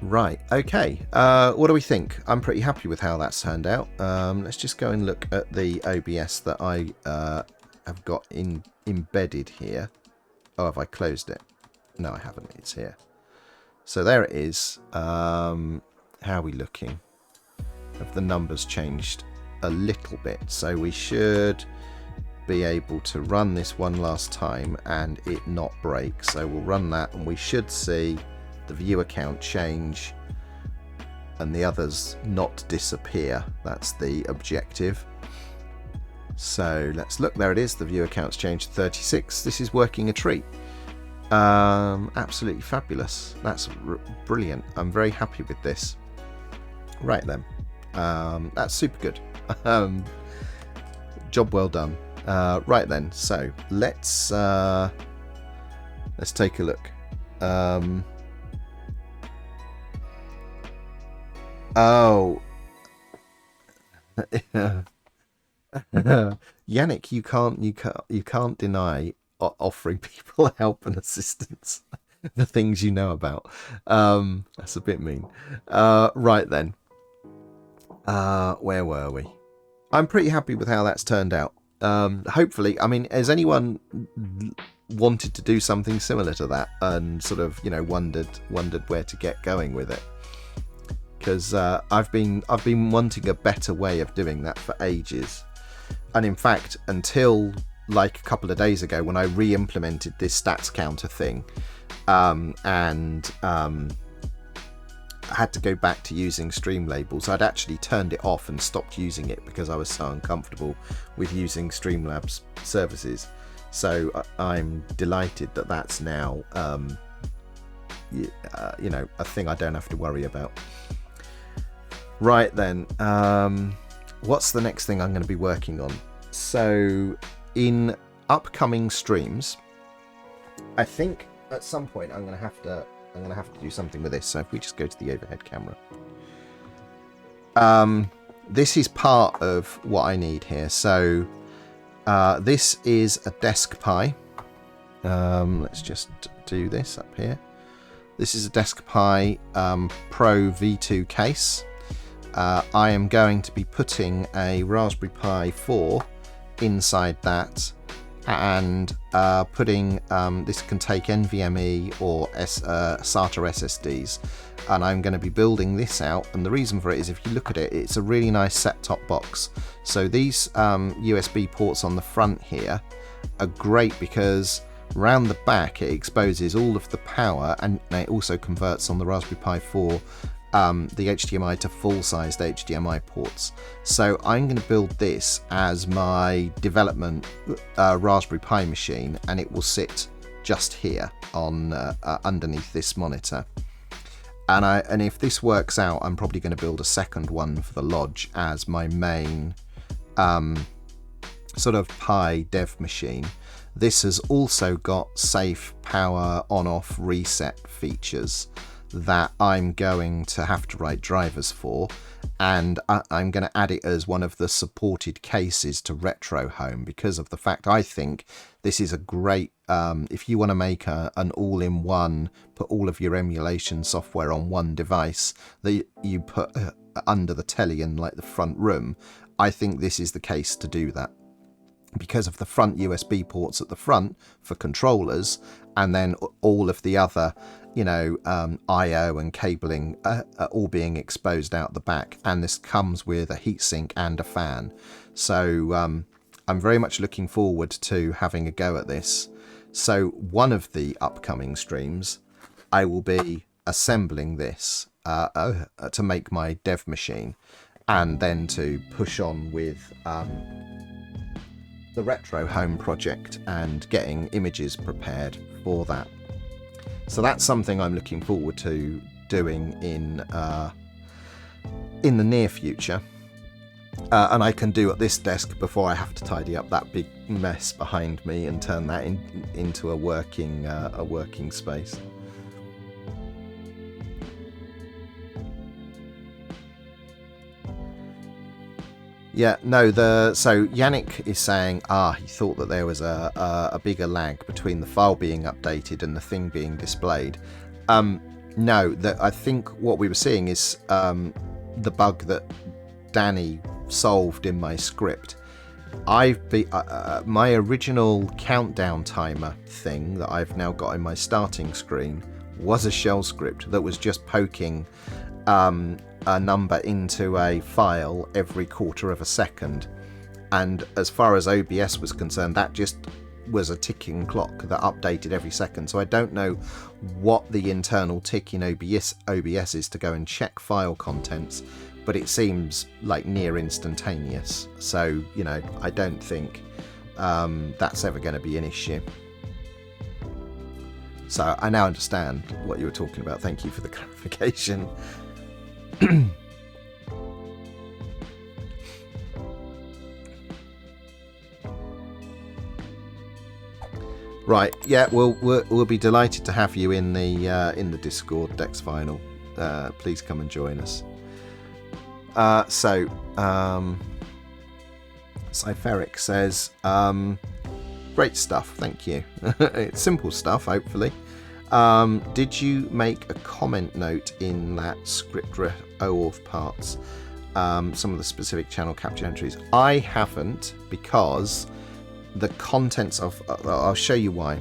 Right, okay. What do we think? I'm pretty happy with how that's turned out. Let's just go and look at the OBS that I have got embedded here. Oh, have I closed it? No, I haven't. It's here. So there it is. How are we looking? Have the numbers changed a little bit? So we should be able to run this one last time and it not break. So we'll run that and we should see the viewer count change and the others not disappear. That's the objective. So let's look. There it is. The viewer count's changed to 36. This is working a treat. Absolutely fabulous. That's brilliant. I'm very happy with this. Right then. That's super good. Job well done. Right then. So let's take a look. Oh, Yannick, you can't deny offering people help and assistance. The things you know about. That's a bit mean. Right then. Where were we? I'm pretty happy with how that's turned out. Hopefully, I mean, has anyone wanted to do something similar to that and sort of, you know, wondered where to get going with it? Because I've been wanting a better way of doing that for ages, and in fact until like a couple of days ago when I re-implemented this stats counter thing, and I had to go back to using StreamLabels. I'd actually turned it off and stopped using it because I was so uncomfortable with using Streamlabs services. So I'm delighted that that's now you know, a thing I don't have to worry about. Right then, what's the next thing I'm going to be working on? So in upcoming streams, I think at some point I'm going to have to do something with this. So if we just go to the overhead camera, this is part of what I need here. So this is a DecAPI. Let's just do this up here. This is a DecAPI Pro V2 case. I am going to be putting a Raspberry Pi 4 inside that, and putting this can take NVMe or SATA SSDs, and I'm going to be building this out. And the reason for it is, if you look at it, it's a really nice set-top box. So these USB ports on the front here are great because around the back it exposes all of the power, and it also converts on the Raspberry Pi 4 the HDMI to full-sized HDMI ports. So I'm going to build this as my development Raspberry Pi machine, and it will sit just here on underneath this monitor. And if this works out, I'm probably going to build a second one for the Lodge as my main sort of Pi dev machine. This has also got safe power on-off reset features. that I'm going to have to write drivers for, and I'm going to add it as one of the supported cases to Retro Home because of the fact I think this is a great, if you want to make an all-in-one, put all of your emulation software on one device that you put under the telly in like the front room, I think this is the case to do that. Because of the front USB ports at the front for controllers, and then all of the other, you know, I/O and cabling are all being exposed out the back, and this comes with a heatsink and a fan. So I'm very much looking forward to having a go at this. So one of the upcoming streams, I will be assembling this to make my dev machine, and then to push on with the Retro Home project and getting images prepared for that. So that's something I'm looking forward to doing in the near future, and I can do at this desk before I have to tidy up that big mess behind me and turn that into a working space. Yeah, no, so Yannick is saying, he thought that there was a bigger lag between the file being updated and the thing being displayed. No, I think what we were seeing is the bug that Danny solved in my script. My original countdown timer thing that I've now got in my starting screen was a shell script that was just poking a number into a file every quarter of a second, and as far as OBS was concerned, that just was a ticking clock that updated every second. So I don't know what the internal tick in OBS is to go and check file contents, but it seems like near instantaneous. So, you know, I don't think that's ever going to be an issue. So I now understand what you were talking about. Thank you for the clarification. Right, yeah, we'll be delighted to have you in the Discord, Dex Final. Please come and join us. Cypheric says, great stuff, thank you. It's simple stuff, hopefully. Did you make a comment note in that script OAuth parts, some of the specific channel capture entries? I haven't, because the contents of, I'll show you why.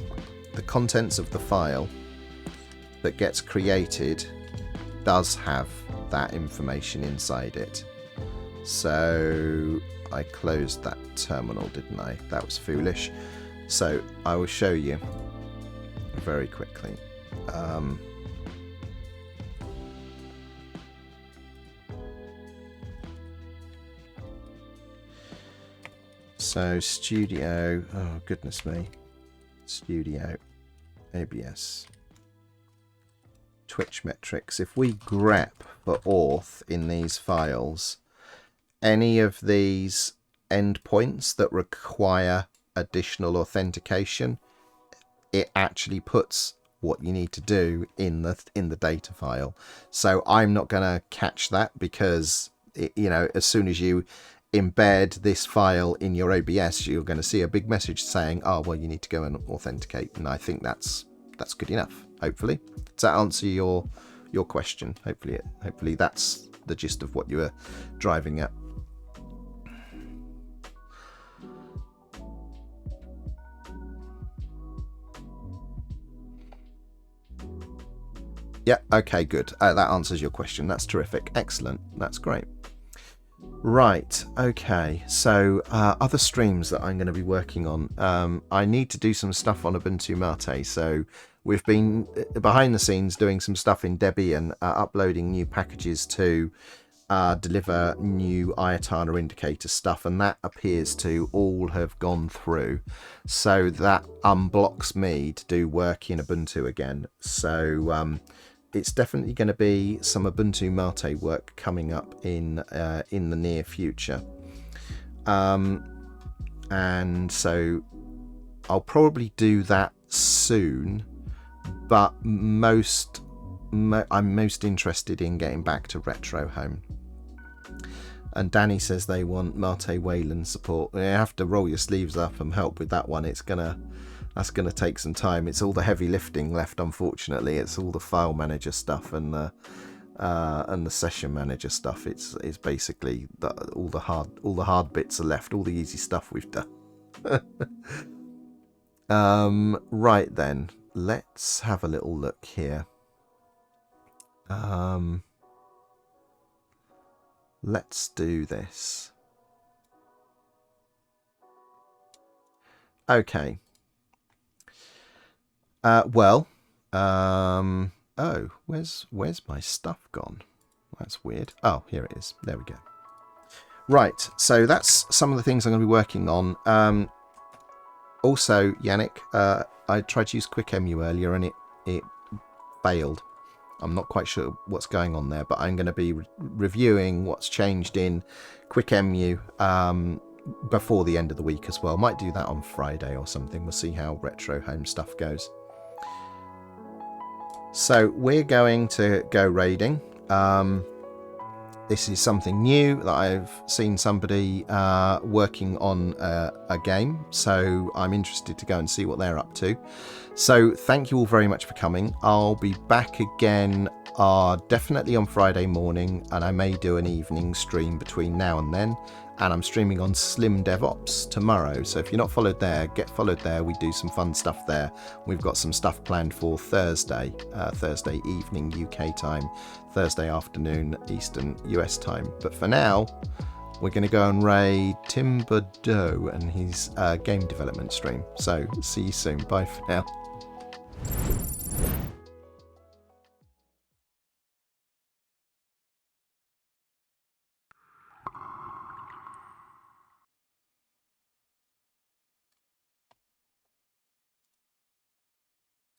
The contents of the file that gets created does have that information inside it. So I closed that terminal, didn't I? That was foolish. So I will show you very quickly. So Studio, oh goodness me, Studio, OBS, Twitch metrics. If we grep for auth in these files, any of these endpoints that require additional authentication, it actually puts what you need to do in the data file. So I'm not going to catch that, because you know, as soon as you embed this file in your OBS, you're going to see a big message saying, oh well, you need to go and authenticate. And I think that's good enough. Hopefully, does that answer your question? Hopefully that's the gist of what you were driving at. Yeah, okay, good. That answers your question. That's terrific. Excellent. That's great. Right, okay. So other streams that I'm going to be working on. I need to do some stuff on Ubuntu Mate. So we've been behind the scenes doing some stuff in Debian, uploading new packages to deliver new Ayatollah indicator stuff, and that appears to all have gone through. So that unblocks me to do work in Ubuntu again. So it's definitely going to be some Ubuntu Mate work coming up in the near future. And so I'll probably do that soon, but most I'm most interested in getting back to Retro Home. And Danny says they want Mate Wayland support. You have to roll your sleeves up and help with that one. That's gonna take some time. It's all the heavy lifting left, unfortunately. It's all the file manager stuff and the session manager stuff. It's basically all the hard bits are left. All the easy stuff we've done. Right then, let's have a little look here. Let's do this. Okay. Oh, where's my stuff gone? That's weird. Oh, here it is. There we go. Right, so that's some of the things I'm going to be working on. Also, Yannick, I tried to use QuickEmu earlier and it failed. I'm not quite sure what's going on there, but I'm going to be reviewing what's changed in QuickEmu before the end of the week as well. Might do that on Friday or something. We'll see how Retro Home stuff goes. So we're going to go raiding. This is something new that I've seen somebody working on a game, so I'm interested to go and see what they're up to. So thank you all very much for coming. I'll be back again definitely on Friday morning, and I may do an evening stream between now and then. And I'm streaming on Slim DevOps tomorrow, so if you're not followed there, get followed there. We do some fun stuff there. We've got some stuff planned for Thursday evening UK time, Thursday afternoon Eastern US time. But for now, we're going to go and raid Tim Bordeaux and his game development stream. So see you soon. Bye for now.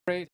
Great.